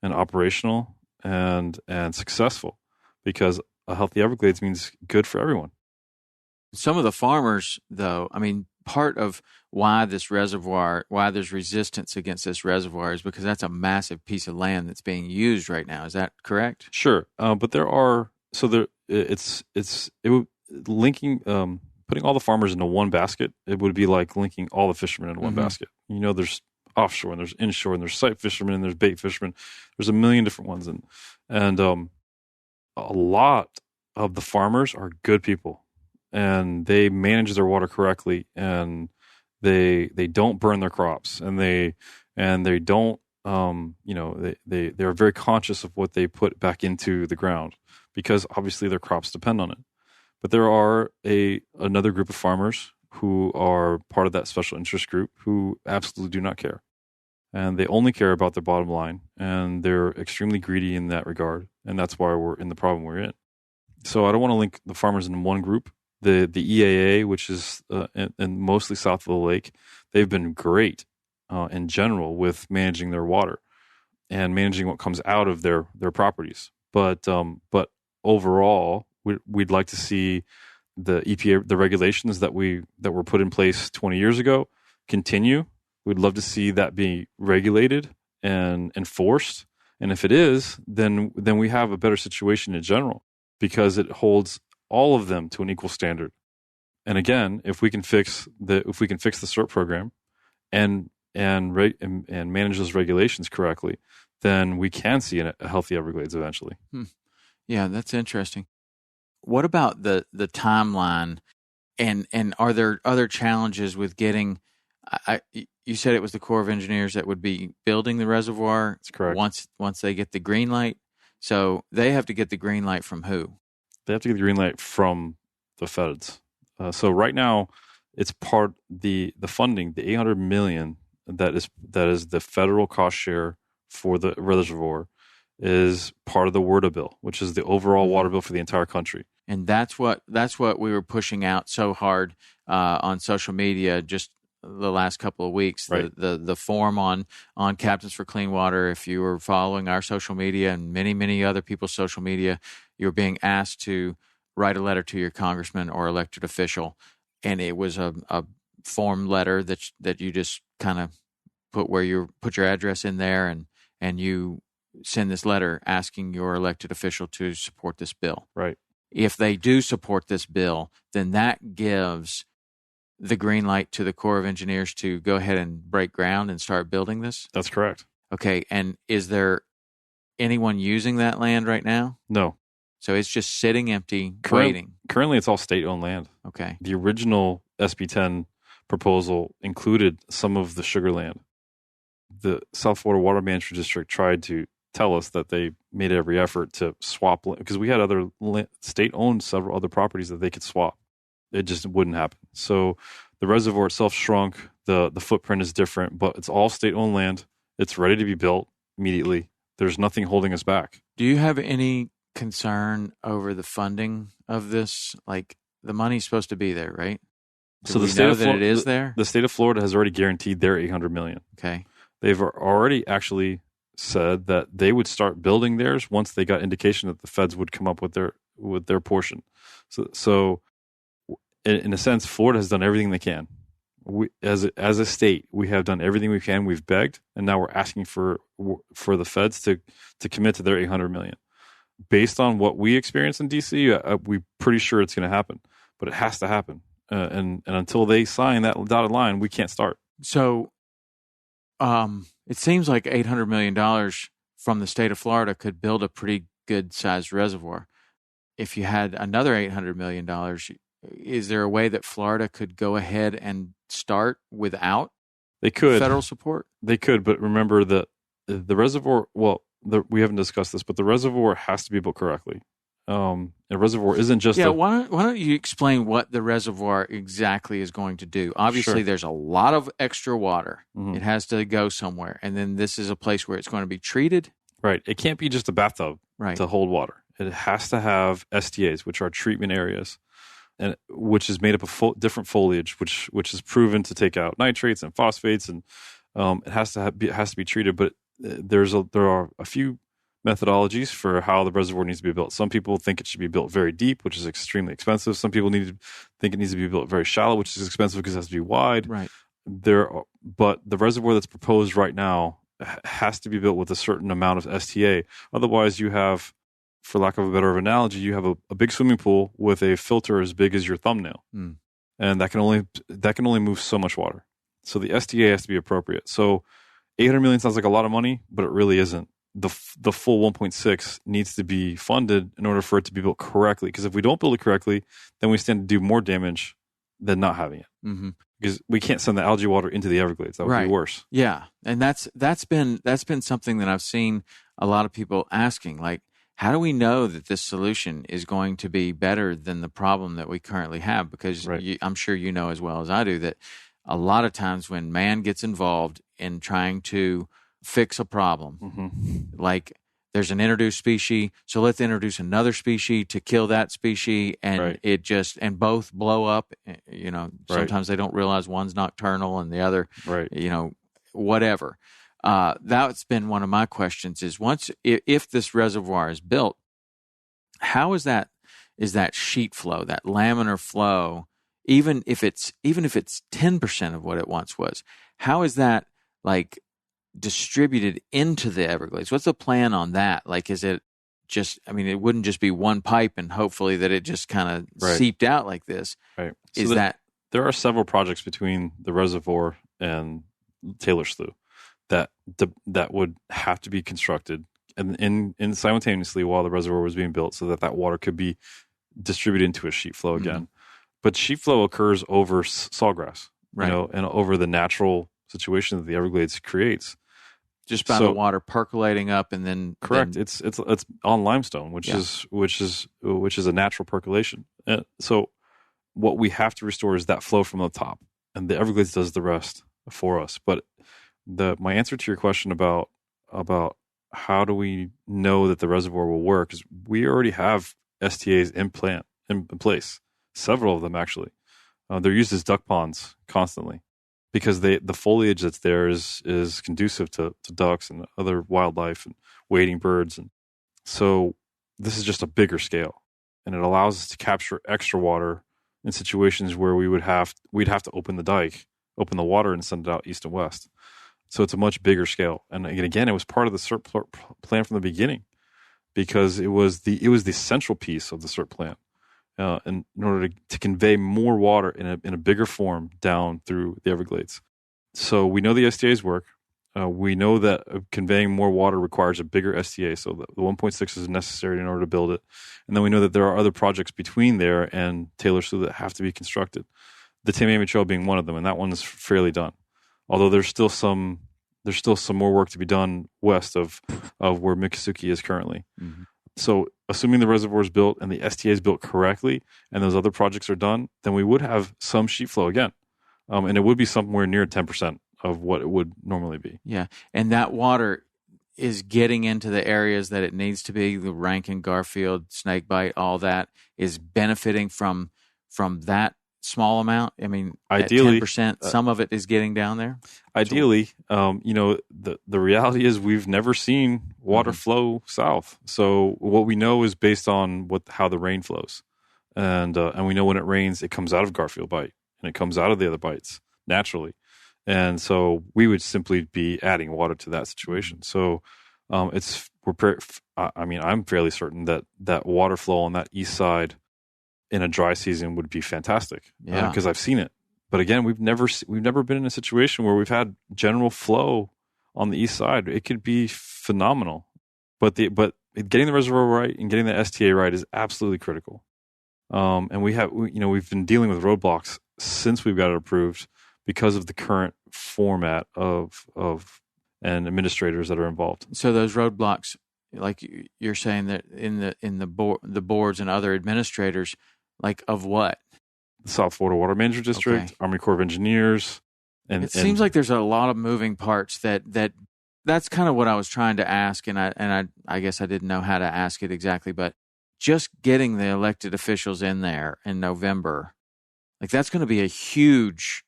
and operational and successful, because a healthy Everglades means good for everyone. Some of the farmers, though, I mean, part of why there's resistance against this reservoir is because that's a massive piece of land that's being used right now. Is that correct? Sure, but there are linking. Putting all the farmers into one basket, it would be like linking all the fishermen into one basket. There's offshore and there's inshore and there's sight fishermen and there's bait fishermen. There's a million different ones, and a lot of the farmers are good people, and they manage their water correctly, and they don't burn their crops, and they don't they're very conscious of what they put back into the ground, because obviously their crops depend on it. But there are another group of farmers who are part of that special interest group who absolutely do not care. And they only care about their bottom line. And they're extremely greedy in that regard. And that's why we're in the problem we're in. So I don't want to link the farmers in one group. The EAA, which is and mostly south of the lake, they've been great in general with managing their water and managing what comes out of their properties. But overall, we'd like to see the EPA, the regulations that were put in place 20 years ago, continue. We'd love to see that be regulated and enforced. And if it is, then we have a better situation in general, because it holds all of them to an equal standard. And again, if we can fix the CERT program and manage those regulations correctly, then we can see a healthy Everglades eventually. Yeah, that's interesting. What about the timeline, and are there other challenges with getting? You said it was the Corps of Engineers that would be building the reservoir. That's correct. Once they get the green light, so they have to get the green light from who? They have to get the green light from the feds. So right now, it's part the funding, the $800 million that is the federal cost share for the reservoir, is part of the WRDA bill, which is the overall water bill for the entire country. And that's what we were pushing out so hard on social media just the last couple of weeks. Right. The form on Captains for Clean Water. If you were following our social media and many other people's social media, you're being asked to write a letter to your congressman or elected official, and it was a form letter that you just kind of put your address in there, and you send this letter asking your elected official to support this bill. Right. If they do support this bill, then that gives the green light to the Corps of Engineers to go ahead and break ground and start building this? That's correct. Okay. And is there anyone using that land right now? No. So it's just sitting empty, waiting. Currently, it's all state-owned land. Okay. The original SB 10 proposal included some of the sugar land. The South Florida Water Management District tried to tell us that they made every effort to swap, because we had other state-owned several other properties that they could swap. It just wouldn't happen. So the reservoir itself shrunk. The footprint is different, but it's all state-owned land. It's ready to be built immediately. There's nothing holding us back. Do you have any concern over the funding of this? Like, the money's supposed to be there, right? Do we know that it is there? The state of Florida has already guaranteed their $800 million. Okay. They've already actually said that they would start building theirs once they got indication that the feds would come up with their portion. So in a sense, Florida has done everything they can. We, as a state, we have done everything we can. We've begged, and now we're asking for the feds to commit to their $800 million. Based on what we experience in DC, we're pretty sure it's going to happen, but it has to happen. And until they sign that dotted line, we can't start. So, it seems like $800 million from the state of Florida could build a pretty good sized reservoir. If you had another $800 million, is there a way that Florida could go ahead and start without federal support? They could, but remember that the reservoir, we haven't discussed this, but the reservoir has to be built correctly. A reservoir isn't just why don't you explain what the reservoir exactly is going to do? Obviously, Sure. There's a lot of extra water. Mm-hmm. It has to go somewhere. And then this is a place where it's going to be treated. Right. It can't be just a bathtub to hold water. It has to have STAs, which are treatment areas, and which is made up of different foliage, which is proven to take out nitrates and phosphates, and it has to be treated. But there are a few methodologies for how the reservoir needs to be built. Some people think it should be built very deep, which is extremely expensive. Some people think it needs to be built very shallow, which is expensive because it has to be wide. Right. But the reservoir that's proposed right now has to be built with a certain amount of STA. Otherwise, you have, for lack of a better analogy, you have a big swimming pool with a filter as big as your thumbnail, and that can only move so much water. So the STA has to be appropriate. So $800 million sounds like a lot of money, but it really isn't. The full 1.6 needs to be funded in order for it to be built correctly. Because if we don't build it correctly, then we stand to do more damage than not having it. Mm-hmm. Because we can't send the algae water into the Everglades. That would be worse. Yeah, and that's been something that I've seen a lot of people asking. Like, how do we know that this solution is going to be better than the problem that we currently have? Because I'm sure you know as well as I do that a lot of times when man gets involved in trying to fix a problem, like there's an introduced species, so let's introduce another species to kill that species, and and both blow up. Sometimes they don't realize one's nocturnal and the other, whatever. That's been one of my questions: is if this reservoir is built, how is that sheet flow, that laminar flow, even if it's 10% of what it once was, how is that like distributed into the Everglades? What's the plan on that? Like, is it just, it wouldn't just be one pipe and hopefully that it just kind of seeped out like this. Right. There are several projects between the reservoir and Taylor Slough that would have to be constructed and in simultaneously while the reservoir was being built so that water could be distributed into a sheet flow again. Mm-hmm. But sheet flow occurs over sawgrass, and over the natural situation that the Everglades creates. Just by the water percolating up and then correct. It's on limestone, which is a natural percolation. So what we have to restore is that flow from the top, and the Everglades does the rest for us. But my answer to your question about how do we know that the reservoir will work is we already have STAs in place, several of them actually. They're used as duck ponds constantly, because the foliage that's there is conducive to ducks and other wildlife and wading birds. And so this is just a bigger scale, and it allows us to capture extra water in situations where we'd have to open the water and send it out east and west. So it's a much bigger scale. And again, it was part of the SERP plan from the beginning, because it was the central piece of the SERP plan. In order to convey more water in a bigger form down through the Everglades. So we know the STAs work. We know that conveying more water requires a bigger STA, so the 1.6 is necessary in order to build it. And then we know that there are other projects between there and Taylor Slough that have to be constructed. the Tamiami Trail being one of them, and that one is fairly done. Although there's still some more work to be done west of where Miccosukee is currently. Mm-hmm. So assuming the reservoir is built and the STA is built correctly and those other projects are done, then we would have some sheet flow again. And it would be somewhere near 10% of what it would normally be. Yeah. And that water is getting into the areas that it needs to be, the Rankin, Garfield, Snakebite, all that is benefiting from that small amount. I mean, ideally, 10%, some of it is getting down there. Ideally, the reality is we've never seen water flow south. So what we know is based on how the rain flows, and we know when it rains, it comes out of Garfield Bight and it comes out of the other bites naturally, and so we would simply be adding water to that situation. So I'm fairly certain that water flow on that east side in a dry season would be fantastic. Yeah, because I've seen it. But again, we've never been in a situation where we've had general flow on the east side. It could be phenomenal, but getting the reservoir right and getting the STA right is absolutely critical. And we've been dealing with roadblocks since we've got it approved because of the current format of and administrators that are involved. So those roadblocks, like you're saying, that in the boards and other administrators, like of what? The South Florida Water Management District, okay. Army Corps of Engineers, and it seems like there's a lot of moving parts. That's kind of what I was trying to ask, and I guess I didn't know how to ask it exactly, but just getting the elected officials in there in November, like that's going to be a huge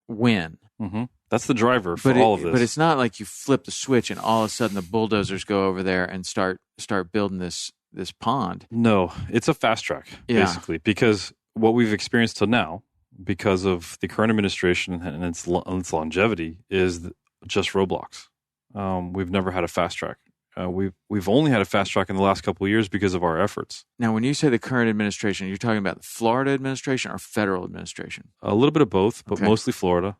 win. Mm-hmm. That's the driver for all of this. But it's not like you flip the switch and all of a sudden the bulldozers go over there and start building this pond. No, it's a fast track, basically, because what we've experienced till now, because of the current administration and its longevity, is just roadblocks. We've never had a fast track. We've only had a fast track in the last couple of years because of our efforts. Now, when you say the current administration, you're talking about the Florida administration or federal administration? A little bit of both, but mostly Florida.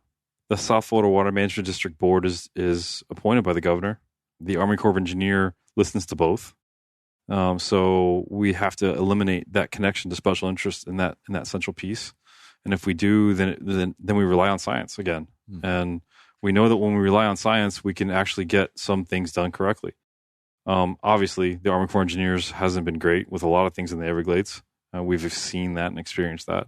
The South Florida Water Management District Board is appointed by the governor. The Army Corps of Engineers listens to both. So we have to eliminate that connection to special interest in that central piece. And if we do, then we rely on science again. Mm-hmm. And we know that when we rely on science, we can actually get some things done correctly. Obviously, the Army Corps of Engineers hasn't been great with a lot of things in the Everglades. We've seen that and experienced that.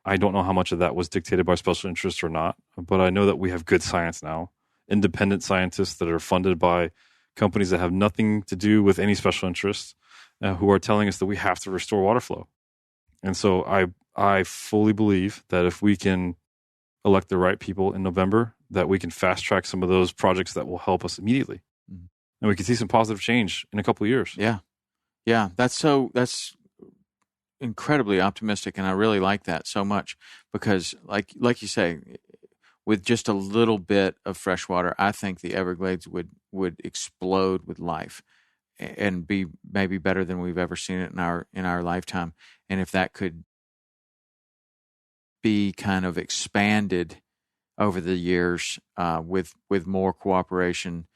I don't know how much of that was dictated by special interests or not, but I know that we have good science now, independent scientists that are funded by companies that have nothing to do with any special interests, who are telling us that we have to restore water flow. And so I fully believe that if we can elect the right people in November, that we can fast track some of those projects that will help us immediately. Mm-hmm. And we can see some positive change in a couple of years. Yeah. Yeah. That's incredibly optimistic. And I really like that so much because like you say, with just a little bit of fresh water, I think the Everglades would explode with life and be maybe better than we've ever seen it in our lifetime. And if that could be kind of expanded over the years with more cooperation.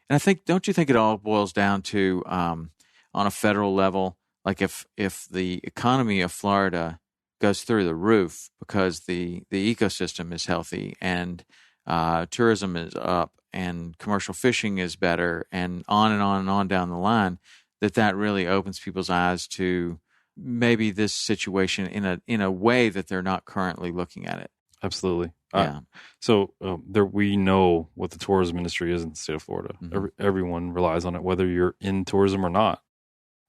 And I think, don't you think it all boils down to on a federal level, like if the economy of Florida goes through the roof because the ecosystem is healthy and tourism is up and commercial fishing is better and on and on and on down the line, that really opens people's eyes to maybe this situation in a way that they're not currently looking at it. Absolutely. Yeah. We know what the tourism industry is in the state of Florida. Mm-hmm. Everyone relies on it, whether you're in tourism or not,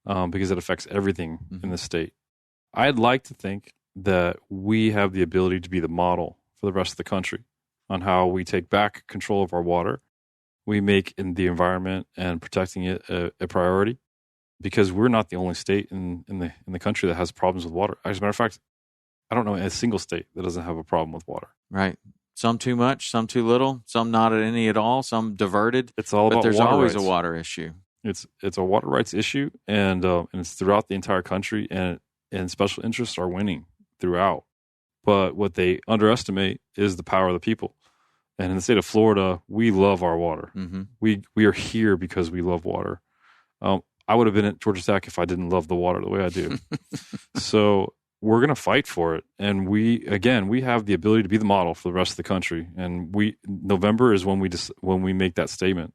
because it affects everything in the state. I'd like to think that we have the ability to be the model for the rest of the country on how we take back control of our water. We make in the environment and protecting it a priority, because we're not the only state in the country that has problems with water. As a matter of fact, I don't know a single state that doesn't have a problem with water. Right. Some too much, some too little, some not any at all, some diverted. It's all about water rights. But there's always a water issue. It's a water rights issue, and it's throughout the entire country, and special interests are winning throughout. But what they underestimate is the power of the people. And in the state of Florida, we love our water. Mm-hmm. We are here because we love water. I would have been at Georgia Tech if I didn't love the water the way I do. So we're going to fight for it. And we have the ability to be the model for the rest of the country. And November is when we make that statement.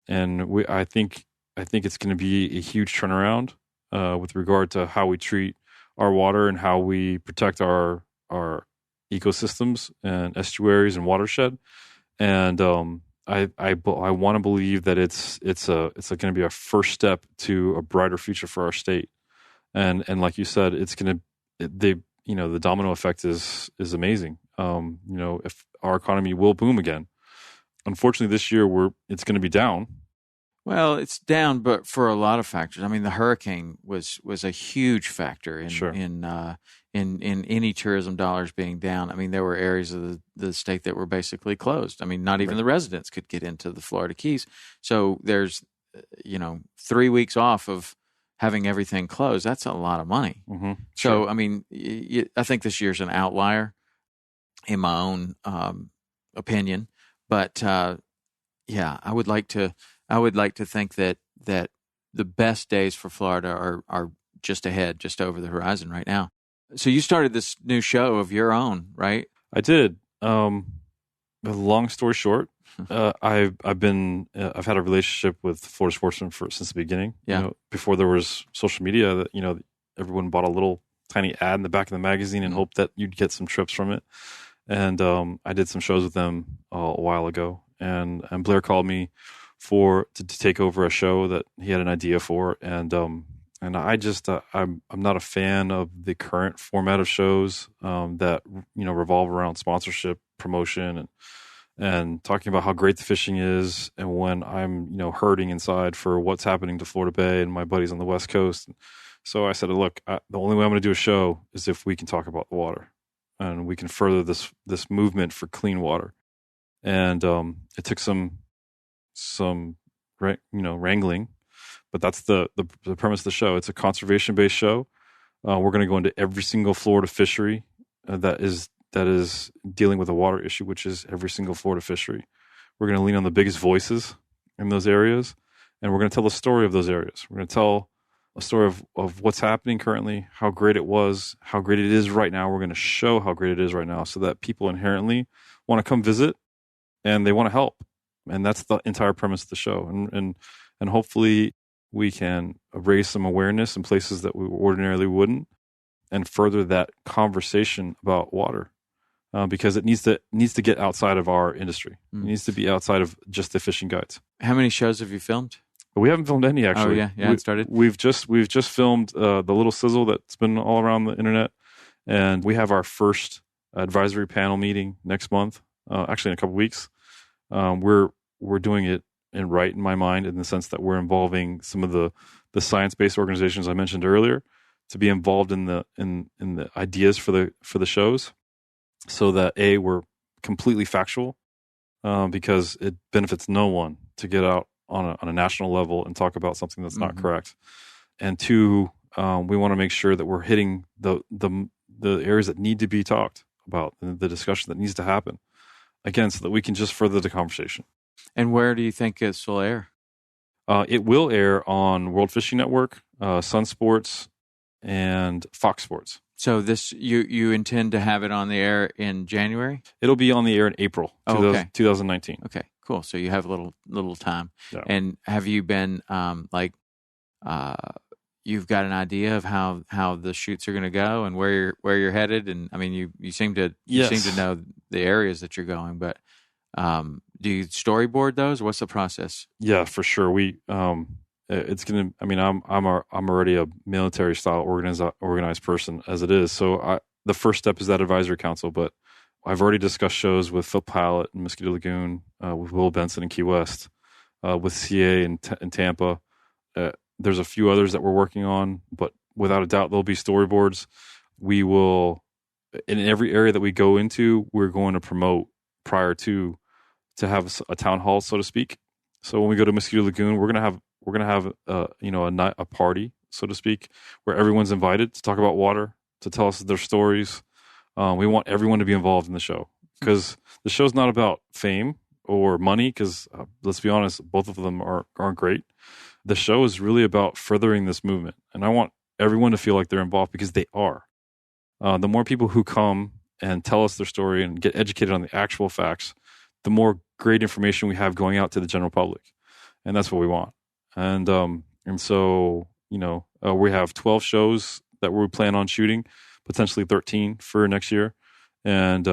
And I think it's going to be a huge turnaround with regard to how we treat our water and how we protect our ecosystems and estuaries and watershed. And I want to believe that it's going to be a first step to a brighter future for our state. And like you said, the domino effect is amazing. If our economy will boom again. Unfortunately, this year it's going to be down. Well, it's down, but for a lot of factors. I mean, the hurricane was a huge factor in any tourism dollars being down. I mean, there were areas of the state that were basically closed. I mean, not even the residents could get into the Florida Keys. So there's 3 weeks off of having everything closed. That's a lot of money. Mm-hmm. So I mean, I think this year's an outlier in my own opinion, but yeah, I would like to think that the best days for Florida are just ahead, just over the horizon right now. So you started this new show of your own, right? I did. Long story short, I've had a relationship with Florida Sportsman since the beginning. Yeah. Before there was social media, that everyone bought a little tiny ad in the back of the magazine and hoped that you'd get some trips from it. And I did some shows with them a while ago, and Blair called me to take over a show that he had an idea for, and I just I'm not a fan of the current format of shows that revolve around sponsorship, promotion, and talking about how great the fishing is, and when I'm hurting inside for what's happening to Florida Bay and my buddies on the West Coast. So I said, look, the only way I'm going to do a show is if we can talk about the water and we can further this movement for clean water. And it took some wrangling, but that's the premise of the show. It's a conservation based show. We're going to go into every single Florida fishery that is dealing with a water issue, which is every single Florida fishery. We're going to lean on the biggest voices in those areas, and we're going to tell the story of those areas. We're going to tell a story of what's happening currently, how great it was, how great it is right now. We're going to show how great it is right now so that people inherently want to come visit and they want to help. And that's the entire premise of the show. And hopefully we can raise some awareness in places that we ordinarily wouldn't and further that conversation about water. Because it needs to get outside of our industry. It needs to be outside of just the fishing guides. How many shows have you filmed? We haven't filmed any, actually. Oh, yeah, it started. We've just filmed the little sizzle that's been all around the internet, and we have our first advisory panel meeting next month. Actually, in a couple weeks. We're doing it in my mind, in the sense that we're involving some of the science-based organizations I mentioned earlier to be involved in the ideas for the shows, so that we're completely factual, because it benefits no one to get out on a national level and talk about something that's not correct. And two, we want to make sure that we're hitting the areas that need to be talked about, the discussion that needs to happen, again, so that we can just further the conversation. And where do you think this will air? It will air on World Fishing Network, Sun Sports, and Fox Sports. So this you intend to have it on the air in January? It'll be on the air in April 2019. Okay, cool. So you have a little time. Yeah. And have you been you've got an idea of how the shoots are going to go and where you're headed? And I mean, you seem to know the areas that you're going, but do you storyboard those? What's the process? Yeah, for sure. We it's gonna. I mean, I'm already a military style organized person as it is. So the first step is that advisory council. But I've already discussed shows with Phil Pilot in Mosquito Lagoon, with Will Benson in Key West, with CA in Tampa. There's a few others that we're working on, but without a doubt, there'll be storyboards. We will, in every area that we go into, we're going to promote prior to have a town hall, so to speak. So when we go to Mosquito Lagoon, we're gonna have a party, so to speak, where everyone's invited to talk about water, to tell us their stories. We want everyone to be involved in the show, because the show's not about fame or money, because let's be honest, both of them aren't great. The show is really about furthering this movement, and I want everyone to feel like they're involved, because they are. The more people who come and tell us their story and get educated on the actual facts, the more great information we have going out to the general public. And that's what we want. And so, we have 12 shows that we plan on shooting, potentially 13 for next year. And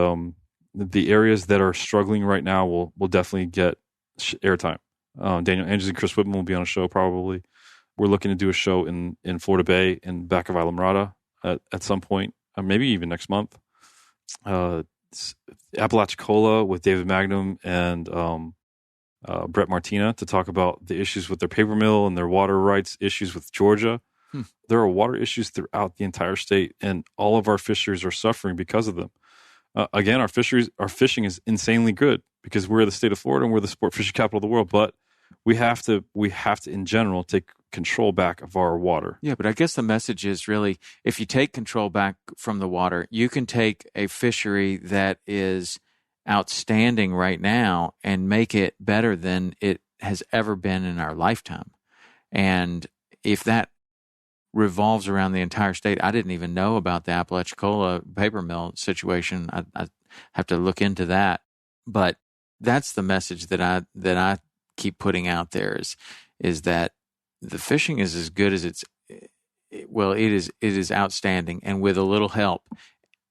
the areas that are struggling right now will definitely get airtime. Daniel Andrews and Chris Whitman will be on a show probably. We're looking to do a show in Florida Bay in back of Islamorada at some point, maybe even next month. Apalachicola with David Magnum and Brett Martina to talk about the issues with their paper mill and their water rights issues with Georgia. There are water issues throughout the entire state, and all of our fisheries are suffering because of them. Again, our fishing is insanely good because we're the state of Florida and we're the sport fishing capital of the world. But we have to, in general, take control back of our water. Yeah, but I guess the message is really, if you take control back from the water, you can take a fishery that is outstanding right now and make it better than it has ever been in our lifetime. And if that revolves around the entire state, I didn't even know about the Apalachicola paper mill situation. I have to look into that. But that's the message that I keep putting out there is that the fishing is as good as it is outstanding. And with a little help,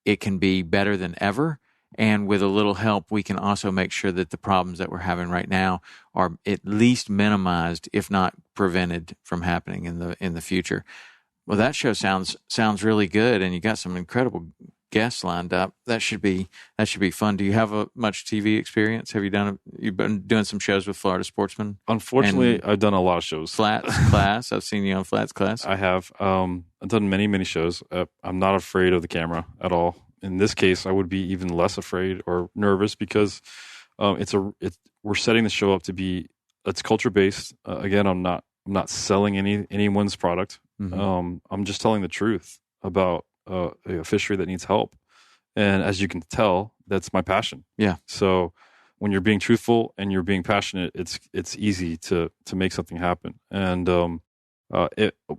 it can be better than ever. And with a little help, we can also make sure that the problems that we're having right now are at least minimized, if not prevented from happening in the future. Well, that show sounds really good, and you got some incredible guests lined up. That should be fun. Do you have much TV experience? You've been doing some shows with Florida Sportsman? Unfortunately, I've done a lot of shows. Flats Class. I've seen you on Flats Class. I have. I've done many, many shows. I'm not afraid of the camera at all. In this case, I would be even less afraid or nervous because we're setting the show up to be, it's culture based. Again, I'm not selling anyone's product. Mm-hmm. I'm just telling the truth about a fishery that needs help. And as you can tell, that's my passion. Yeah. So when you're being truthful and you're being passionate, it's easy to make something happen. And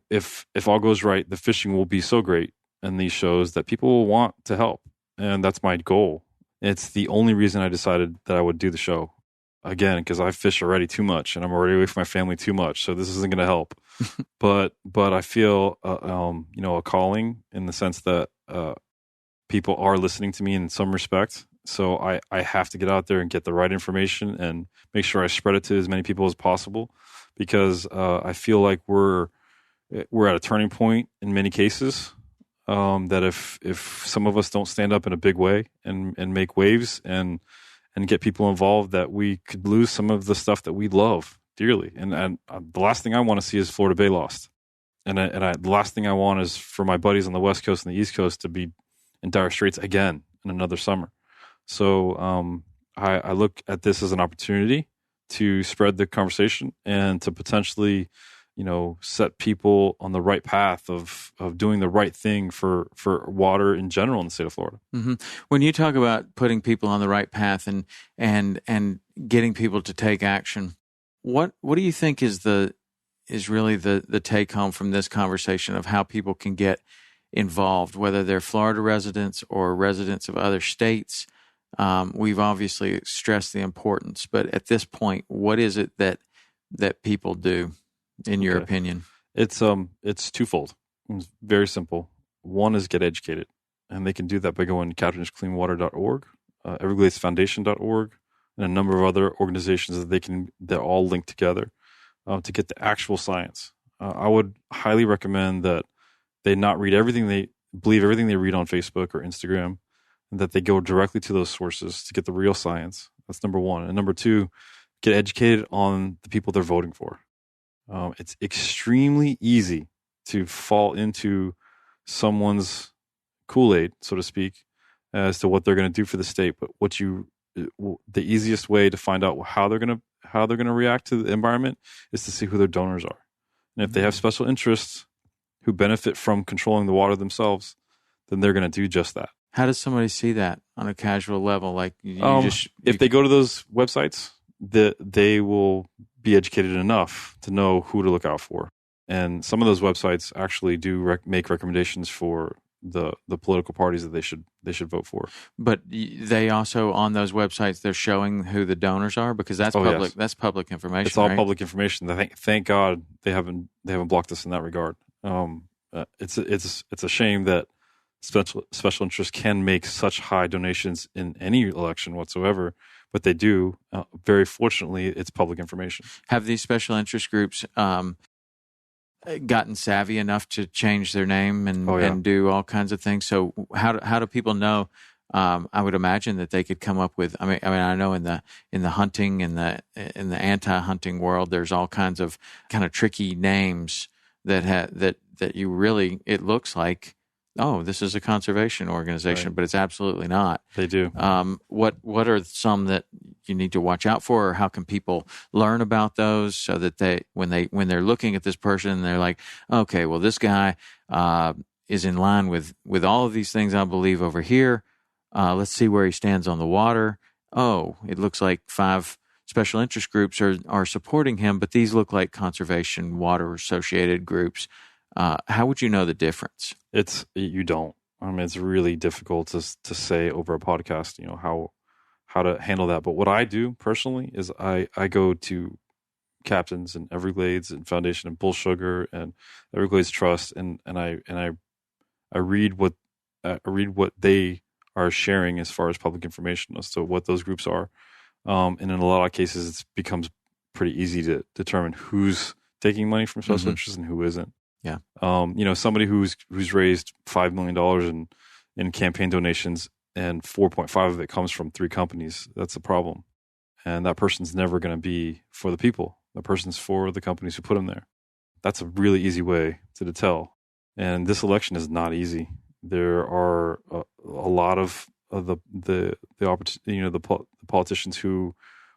if all goes right, the fishing will be so great in these shows that people will want to help. And that's my goal. It's the only reason I decided that I would do the show. Again, because I fish already too much and I'm already away from my family too much. So this isn't going to help. But I feel, a calling in the sense that people are listening to me in some respect. So I have to get out there and get the right information and make sure I spread it to as many people as possible, because I feel like we're at a turning point in many cases. That if some of us don't stand up in a big way and make waves and get people involved, that we could lose some of the stuff that we love dearly. And the last thing I want to see is Florida Bay lost. And the last thing I want is for my buddies on the West Coast and the East Coast to be in dire straits again in another summer. So I look at this as an opportunity to spread the conversation and to potentially, set people on the right path of doing the right thing for water in general in the state of Florida. Mm-hmm. When you talk about putting people on the right path and getting people to take action, what do you think is really the take home from this conversation of how people can get involved, whether they're Florida residents or residents of other states? We've obviously stressed the importance, but at this point, what is it that people do, in your opinion? It's twofold. It's very simple. One is get educated, and they can do that by going to CaptainCleanWater.org, EvergladesFoundation.org, and a number of other organizations that they're all linked together to get the actual science. I would highly recommend that they not believe everything they read on Facebook or Instagram, and that they go directly to those sources to get the real science. That's number one. And number two, get educated on the people they're voting for. It's extremely easy to fall into someone's Kool-Aid, so to speak, as to what they're going to do for the state. But the easiest way to find out how they're going to react to the environment is to see who their donors are. And if they have special interests who benefit from controlling the water themselves, then they're going to do just that. How does somebody see that on a casual level? Like, if they go to those websites, they will be educated enough to know who to look out for. And some of those websites actually do make recommendations for the political parties that they should vote for. But they also, on those websites, they're showing who the donors are, because that's public. Yes. That's public information. It's all right? public information. Thank God they haven't blocked us in that regard. It's a shame that special interests can make such high donations in any election whatsoever, but they do. Very fortunately, it's public information. Have these special interest groups gotten savvy enough to change their name and do all kinds of things? So how do people know? I would imagine that they could come up with. I mean, I know in the hunting in the anti-hunting world, there's all kinds of kind of tricky names that you really, it looks like, oh, this is a conservation organization, right. But it's absolutely not. They do. What are some that you need to watch out for, or how can people learn about those so that when they're looking at this person, they're like, okay, well, this guy is in line with all of these things I believe over here. Let's see where he stands on the water. Oh, it looks like 5 special interest groups are supporting him, but these look like conservation water associated groups. How would you know the difference? You don't. I mean, it's really difficult to say over a podcast, how to handle that. But what I do personally is I go to captains and Everglades and Foundation and Bull Sugar and Everglades Trust, and I read what they are sharing as far as public information as to what those groups are. And in a lot of cases, it becomes pretty easy to determine who's taking money from special interests and who isn't. Yeah. Somebody who's raised $5 million in campaign donations, and 4.5 of it comes from 3 companies. That's a problem. And that person's never going to be for the people. The person's for the companies who put them there. That's a really easy way to tell. And this election is not easy. There are a lot of the politicians who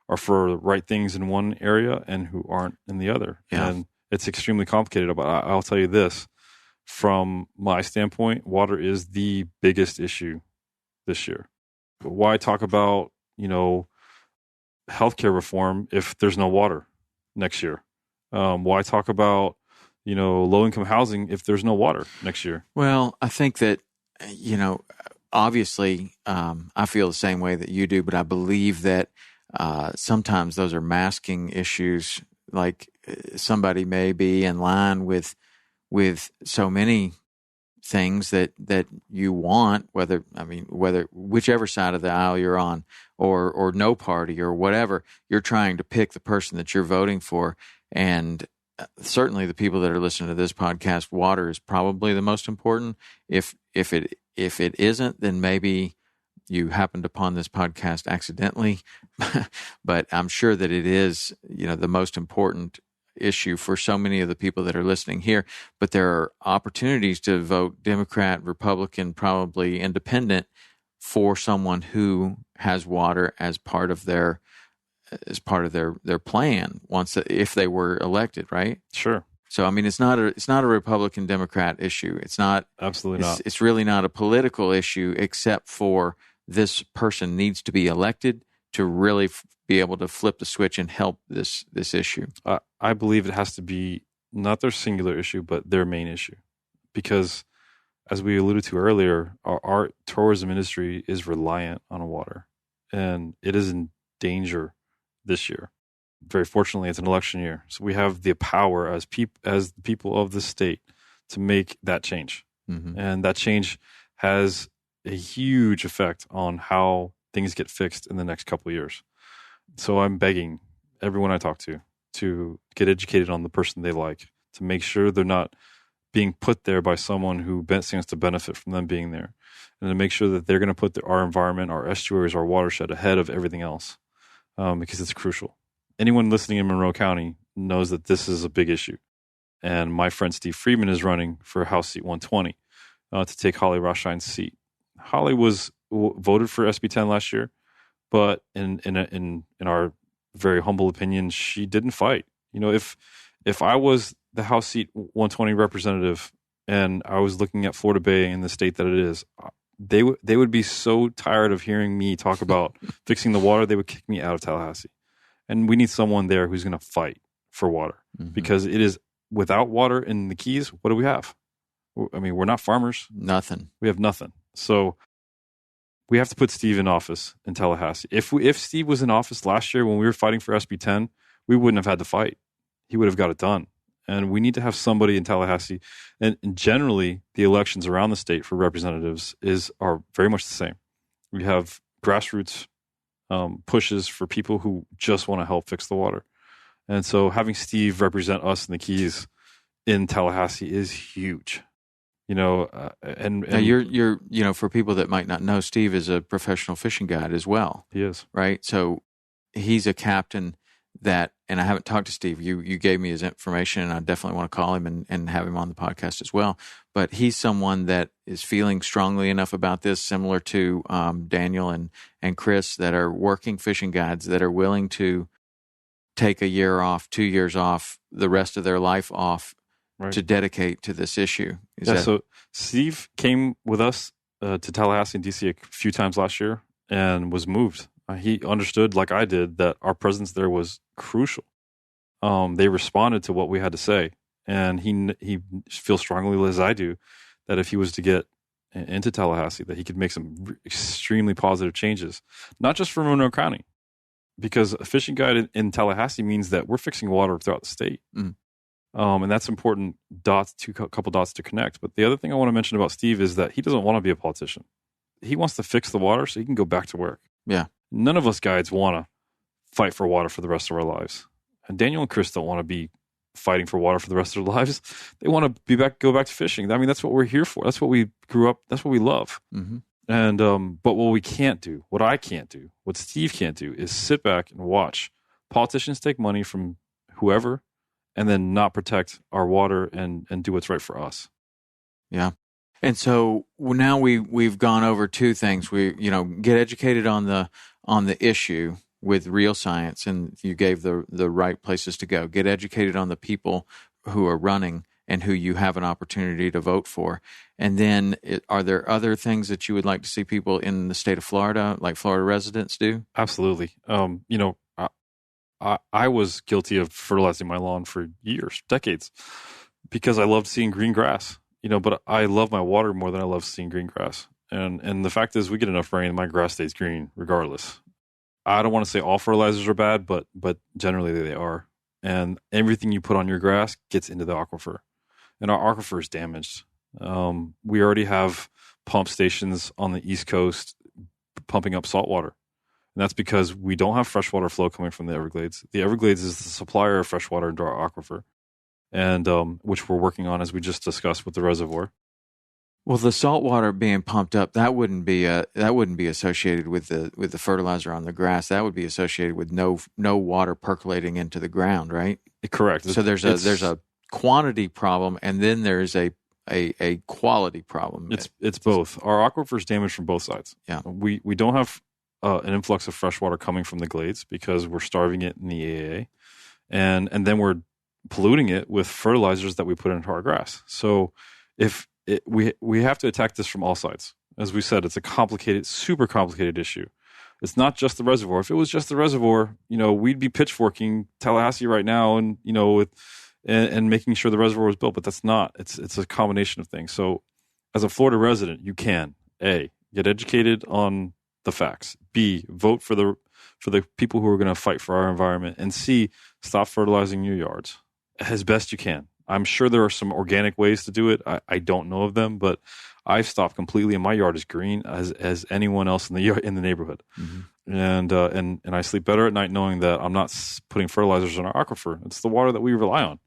are for the right things in one area and who aren't in the other. Yeah. And it's extremely complicated. But I'll tell you this, from my standpoint, water is the biggest issue this year. But why talk about, healthcare reform if there's no water next year? Why talk about, low-income housing if there's no water next year? Well, I think that, obviously, I feel the same way that you do, but I believe that sometimes those are masking issues. Like somebody may be in line with so many things that you want, whether whichever side of the aisle you're on, or no party or whatever, you're trying to pick the person that you're voting for. And certainly the people that are listening to this podcast, water is probably the most important. If it isn't, then maybe you happened upon this podcast accidentally, but I'm sure that it is, the most important issue for so many of the people that are listening here. But there are opportunities to vote Democrat, Republican, probably independent for someone who has water as part of their plan if they were elected, right? Sure. So I mean, it's not a Republican Democrat issue. It's not absolutely not. It's really not a political issue, except for this person needs to be elected to really be able to flip the switch and help this issue. I believe it has to be not their singular issue, but their main issue, because as we alluded to earlier, our tourism industry is reliant on water, and it is in danger this year. Very fortunately, it's an election year, so we have the power as the people of the state to make that change, and that change has a huge effect on how things get fixed in the next couple of years. So I'm begging everyone I talk to get educated on the person they like, to make sure they're not being put there by someone who stands to benefit from them being there, and to make sure that they're going to put our environment, our estuaries, our watershed ahead of everything else, because it's crucial. Anyone listening in Monroe County knows that this is a big issue. And my friend Steve Friedman is running for House Seat 120 to take Holly Rothschein's seat. Holly was voted for SB 10 last year, but in our very humble opinion, she didn't fight. If I was the House Seat 120 representative and I was looking at Florida Bay and the state that it is, they would be so tired of hearing me talk about fixing the water, they would kick me out of Tallahassee. And we need someone there who's going to fight for water, because it is, without water in the Keys, what do we have? I mean, we're not farmers. Nothing. We have nothing. So we have to put Steve in office in Tallahassee. If Steve was in office last year when we were fighting for SB 10, we wouldn't have had to fight. He would have got it done. And we need to have somebody in Tallahassee. And generally, the elections around the state for representatives are very much the same. We have grassroots pushes for people who just want to help fix the water. And so having Steve represent us in the Keys in Tallahassee is huge. And now you're for people that might not know, Steve is a professional fishing guide as well. He is. Right? So he's a captain and I haven't talked to Steve. You gave me his information, and I definitely want to call him and have him on the podcast as well. But he's someone that is feeling strongly enough about this, similar to Daniel and Chris, that are working fishing guides that are willing to take a year off, 2 years off, the rest of their life off, right, to dedicate to this issue. So Steve came with us to Tallahassee and DC a few times last year and was moved. He understood, like I did, that our presence there was crucial. They responded to what we had to say, and he feels strongly, as I do, that if he was to get into Tallahassee, that he could make some extremely positive changes, not just for Monroe County, because a fishing guide in Tallahassee means that we're fixing water throughout the state. Mm. And that's important couple dots to connect. But the other thing I want to mention about Steve is that he doesn't want to be a politician. He wants to fix the water so he can go back to work. Yeah. None of us guides want to fight for water for the rest of our lives. And Daniel and Chris don't want to be fighting for water for the rest of their lives. They want to go back to fishing. I mean, that's what we're here for. That's what we grew up. That's what we love. Mm-hmm. And but what we can't do, what I can't do, what Steve can't do, is sit back and watch politicians take money from whoever and then not protect our water and do what's right for us. Yeah. And so now we've gone over two things. We get educated on the issue with real science, and you gave the right places to go. Get educated on the people who are running and who you have an opportunity to vote for. And then are there other things that you would like to see people in the state of Florida, like Florida residents, do? Absolutely. I was guilty of fertilizing my lawn for years, decades, because I loved seeing green grass. But I love my water more than I love seeing green grass. And the fact is, we get enough rain, my grass stays green regardless. I don't want to say all fertilizers are bad, but generally they are. And everything you put on your grass gets into the aquifer. And our aquifer is damaged. We already have pump stations on the East Coast pumping up salt water. And that's because we don't have freshwater flow coming from the Everglades. The Everglades is the supplier of freshwater into our aquifer, and which we're working on, as we just discussed, with the reservoir. Well, the salt water being pumped up, that wouldn't be associated with the fertilizer on the grass. That would be associated with no water percolating into the ground, right? Correct. So there's a quantity problem, and then there's a quality problem. It's both. Our aquifer is damaged from both sides. Yeah. We don't have an influx of fresh water coming from the glades because we're starving it in the AAA, and then we're polluting it with fertilizers that we put into our grass. So we have to attack this from all sides. As we said, it's a complicated, super complicated issue. It's not just the reservoir. If it was just the reservoir, we'd be pitchforking Tallahassee right now, and and making sure the reservoir was built. But that's not. It's a combination of things. So, as a Florida resident, you can A, get educated on the facts. B, vote for the people who are going to fight for our environment. And C, stop fertilizing your yards as best you can. I'm sure there are some organic ways to do it. I don't know of them, but I've stopped completely, and my yard is green as anyone else in the neighborhood. Mm-hmm. And I sleep better at night knowing that I'm not putting fertilizers in our aquifer. It's the water that we rely on.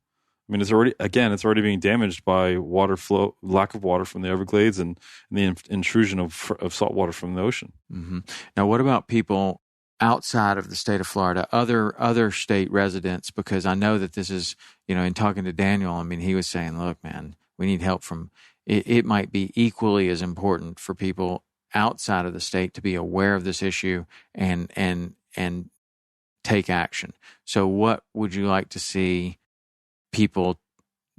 I mean, it's already being damaged by water flow, lack of water from the Everglades, and the intrusion of salt water from the ocean. Mm-hmm. Now, what about people outside of the state of Florida, other state residents? Because I know that this is, in talking to Daniel, I mean, he was saying, look, man, we need help from, it might be equally as important for people outside of the state to be aware of this issue and take action. So what would you like to see people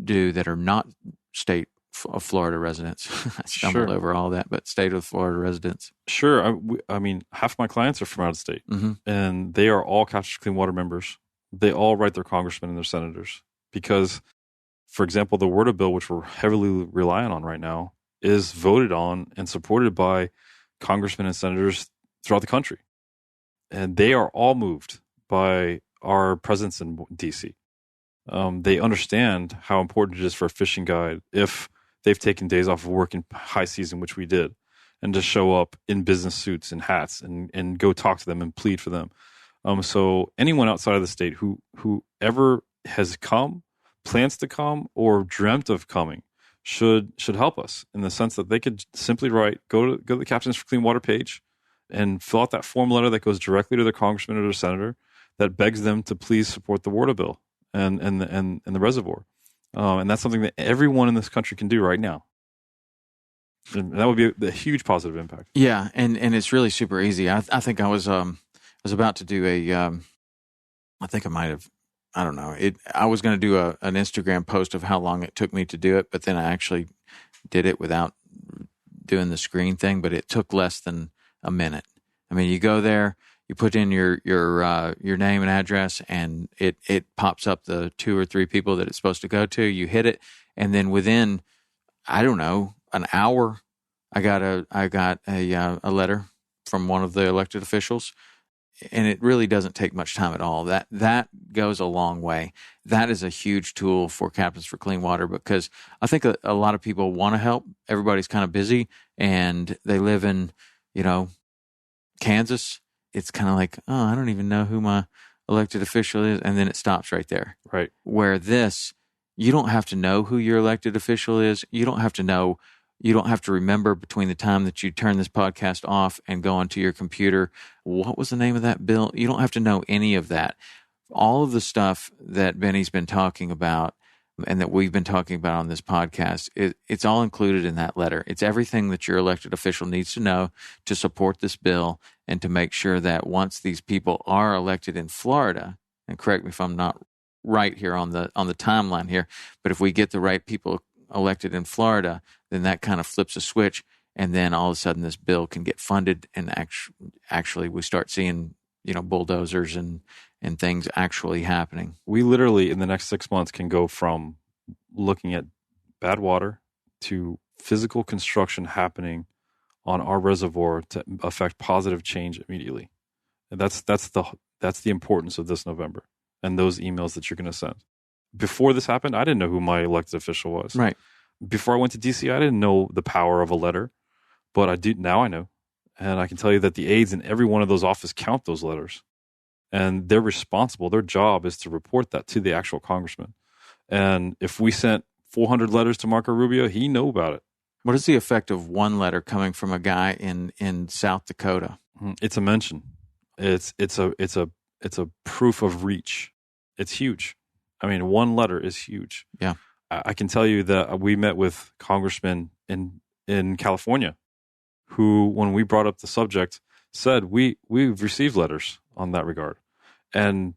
do that are not state of Florida residents? I stumbled over all that, but state of Florida residents. Sure. I mean, half my clients are from out of state, mm-hmm. and they are all Capture Clean Water members. They all write their congressmen and their senators, because For example, the WRDA bill, which we're heavily relying on right now, is voted on and supported by congressmen and senators throughout the country. And they are all moved by our presence in D.C. They understand how important it is for a fishing guide if they've taken days off of work in high season, which we did, and to show up in business suits and hats and go talk to them and plead for them. So anyone outside of the state who ever has come, plans to come, or dreamt of coming should help us in the sense that they could simply go to the Captains for Clean Water page and fill out that form letter that goes directly to their congressman or their senator that begs them to please support the WRDA bill and the reservoir. And that's something that everyone in this country can do right now. And that would be a huge positive impact. Yeah, and it's really super easy. I think I was about to do I think I might have, I don't know. I was going to do an Instagram post of how long it took me to do it, but then I actually did it without doing the screen thing, but it took less than a minute. I mean, you go there, you put in your name and address, and it pops up the 2 or 3 people that it's supposed to go to. You hit it, and then within, I don't know, an hour, I got a letter from one of the elected officials, and it really doesn't take much time at all. That goes a long way. That is a huge tool for Captains for Clean Water, because I think a lot of people want to help. Everybody's kind of busy, and they live in, Kansas. It's kind of like, oh, I don't even know who my elected official is, and then it stops right there. Right. Where this, you don't have to know who your elected official is. You don't have to remember between the time that you turn this podcast off and go onto your computer, what was the name of that bill? You don't have to know any of that. All of the stuff that Benny's been talking about and that we've been talking about on this podcast, it's all included in that letter. It's everything that your elected official needs to know to support this bill and to make sure that once these people are elected in Florida, and correct me if I'm not right here on the timeline here, but if we get the right people elected in Florida, then that kind of flips a switch, and then all of a sudden this bill can get funded, and actually we start seeing bulldozers and things actually happening. We literally in the next 6 months can go from looking at bad water to physical construction happening on our reservoir to affect positive change immediately. And that's the importance of this November and those emails that you're going to send. Before this happened, I didn't know who my elected official was. Right. Before I went to DC, I didn't know the power of a letter, but I do now. I know, and I can tell you that the aides in every one of those offices count those letters, and they're responsible. Their job is to report that to the actual congressman. And if we sent 400 letters to Marco Rubio, he know about it. What is the effect of one letter coming from a guy in South Dakota? It's a mention. It's a proof of reach. It's huge. I mean, one letter is huge. Yeah. I can tell you that we met with congressmen in California who, when we brought up the subject, said we've received letters on that regard. And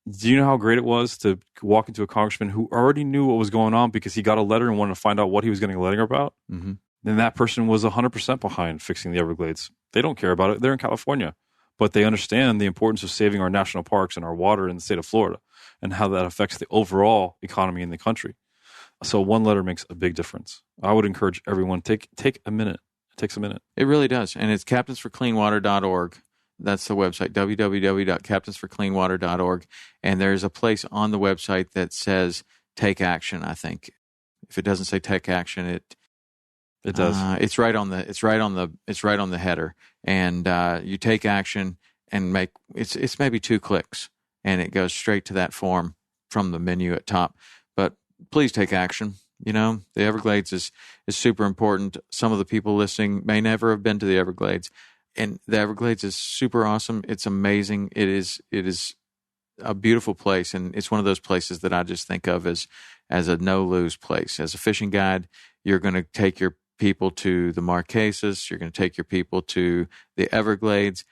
do you know how great it was to walk into a congressman who already knew what was going on because he got a letter and wanted to find out what he was getting a letter about? Mm-hmm. Then that person was 100% behind fixing the Everglades. They don't care about it. They're in California. But they understand the importance of saving our national parks and our water in the state of Florida and how that affects the overall economy in the country. So one letter makes a big difference. I would encourage everyone, take a minute. It takes a minute. It really does. And it's captainsforcleanwater.org. That's the website, www.captainsforcleanwater.org. And there's a place on the website that says take action, I think. If it doesn't say take action, it does. It's right on the header. And you take action and it's maybe 2 clicks, and it goes straight to that form from the menu at top. But please take action. The Everglades is super important. Some of the people listening may never have been to the Everglades, and the Everglades is super awesome. It's amazing. It is a beautiful place, and it's one of those places that I just think of as a no-lose place. As a fishing guide, you're going to take your people to the Marquesas. You're going to take your people to the Everglades.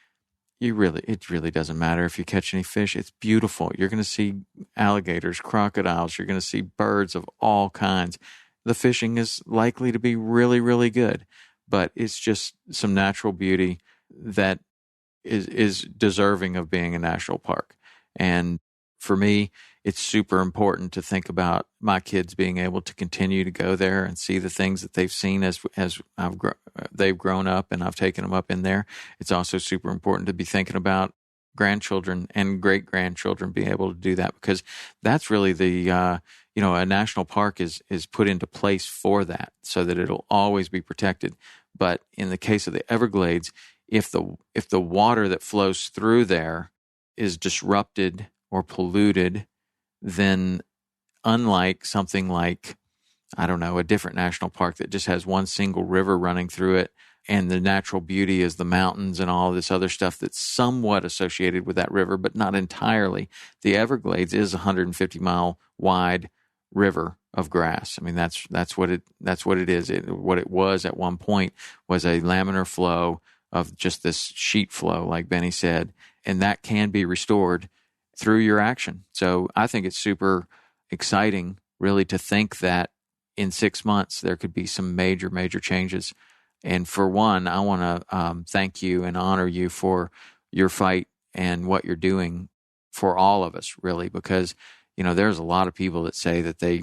It really doesn't matter if you catch any fish. It's beautiful. You're going to see alligators, crocodiles. You're going to see birds of all kinds. The fishing is likely to be really, really good, but it's just some natural beauty that is deserving of being a national park. And for me, it's super important to think about my kids being able to continue to go there and see the things that they've seen as they've grown up and I've taken them up in there. It's also super important to be thinking about grandchildren and great-grandchildren being able to do that, because that's really the, a national park is put into place for that so that it'll always be protected. But in the case of the Everglades, if the water that flows through there is disrupted or polluted, then unlike something like, I don't know, a different national park that just has one single river running through it, and the natural beauty is the mountains and all this other stuff that's somewhat associated with that river, but not entirely. The Everglades is a 150-mile wide river of grass. I mean, that's what it is. What it was at one point was a laminar flow of just this sheet flow, like Benny said, and that can be restored through your action. So I think it's super exciting, really, to think that in 6 months there could be some major, major changes. And for one, I want to thank you and honor you for your fight and what you're doing for all of us, really, because, there's a lot of people that say that they,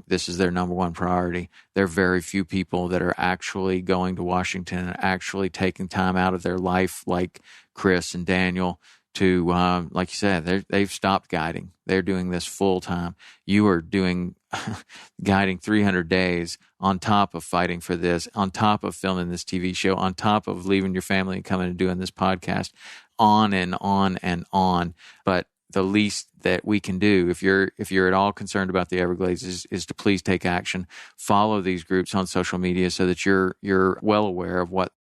this is their number one priority. There are very few people that are actually going to Washington and actually taking time out of their life, like Chris and Daniel, to, like you said, they've stopped guiding. They're doing this full time. You are doing guiding 300 days on top of fighting for this, on top of filming this TV show, on top of leaving your family and coming and doing this podcast, on and on and on. But the least that we can do, if you're at all concerned about the Everglades, is to please take action. Follow these groups on social media so that you're well aware of what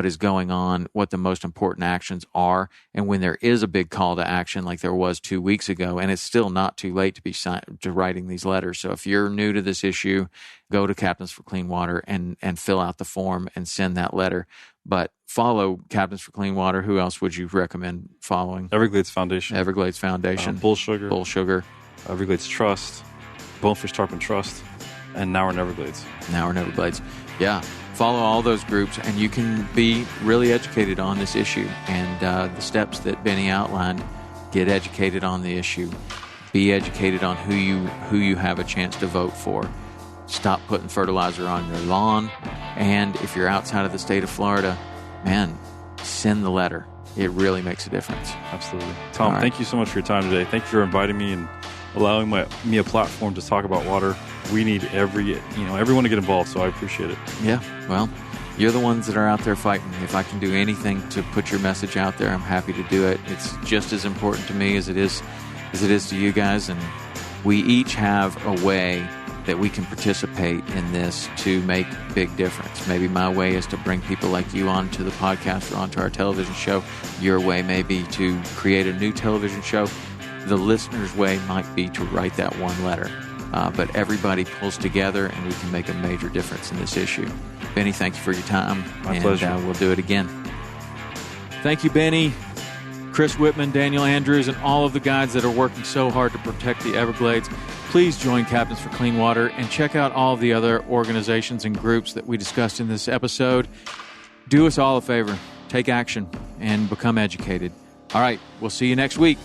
is going on, what the most important actions are, and when there is a big call to action like there was 2 weeks ago, and it's still not too late to be to writing these letters. So if you're new to this issue, go to Captains for Clean Water and fill out the form and send that letter. But follow Captains for Clean Water. Who else would you recommend following? Everglades Foundation. Bull Sugar. Everglades Trust. Bonefish Tarpon Trust. And Now We're in Everglades. Yeah. Follow all those groups, and you can be really educated on this issue. And the steps that Benny outlined, get educated on the issue. Be educated on who you have a chance to vote for. Stop putting fertilizer on your lawn. And if you're outside of the state of Florida, man, send the letter. It really makes a difference. Absolutely. Tom, Thank you so much for your time today. Thank you for inviting me and allowing me a platform to talk about water. We need everyone to get involved, so I appreciate it. Yeah, well, you're the ones that are out there fighting. If I can do anything to put your message out there, I'm happy to do it. It's just as important to me as it is to you guys, and we each have a way that we can participate in this to make big difference. Maybe my way is to bring people like you onto the podcast or onto our television show. Your way may be to create a new television show. The listener's way might be to write that one letter. But everybody pulls together, and we can make a major difference in this issue. Benny, thank you for your time. My pleasure. We'll do it again. Thank you, Benny, Chris Whitman, Daniel Andrews, and all of the guides that are working so hard to protect the Everglades. Please join Captains for Clean Water and check out all of the other organizations and groups that we discussed in this episode. Do us all a favor. Take action and become educated. All right, we'll see you next week.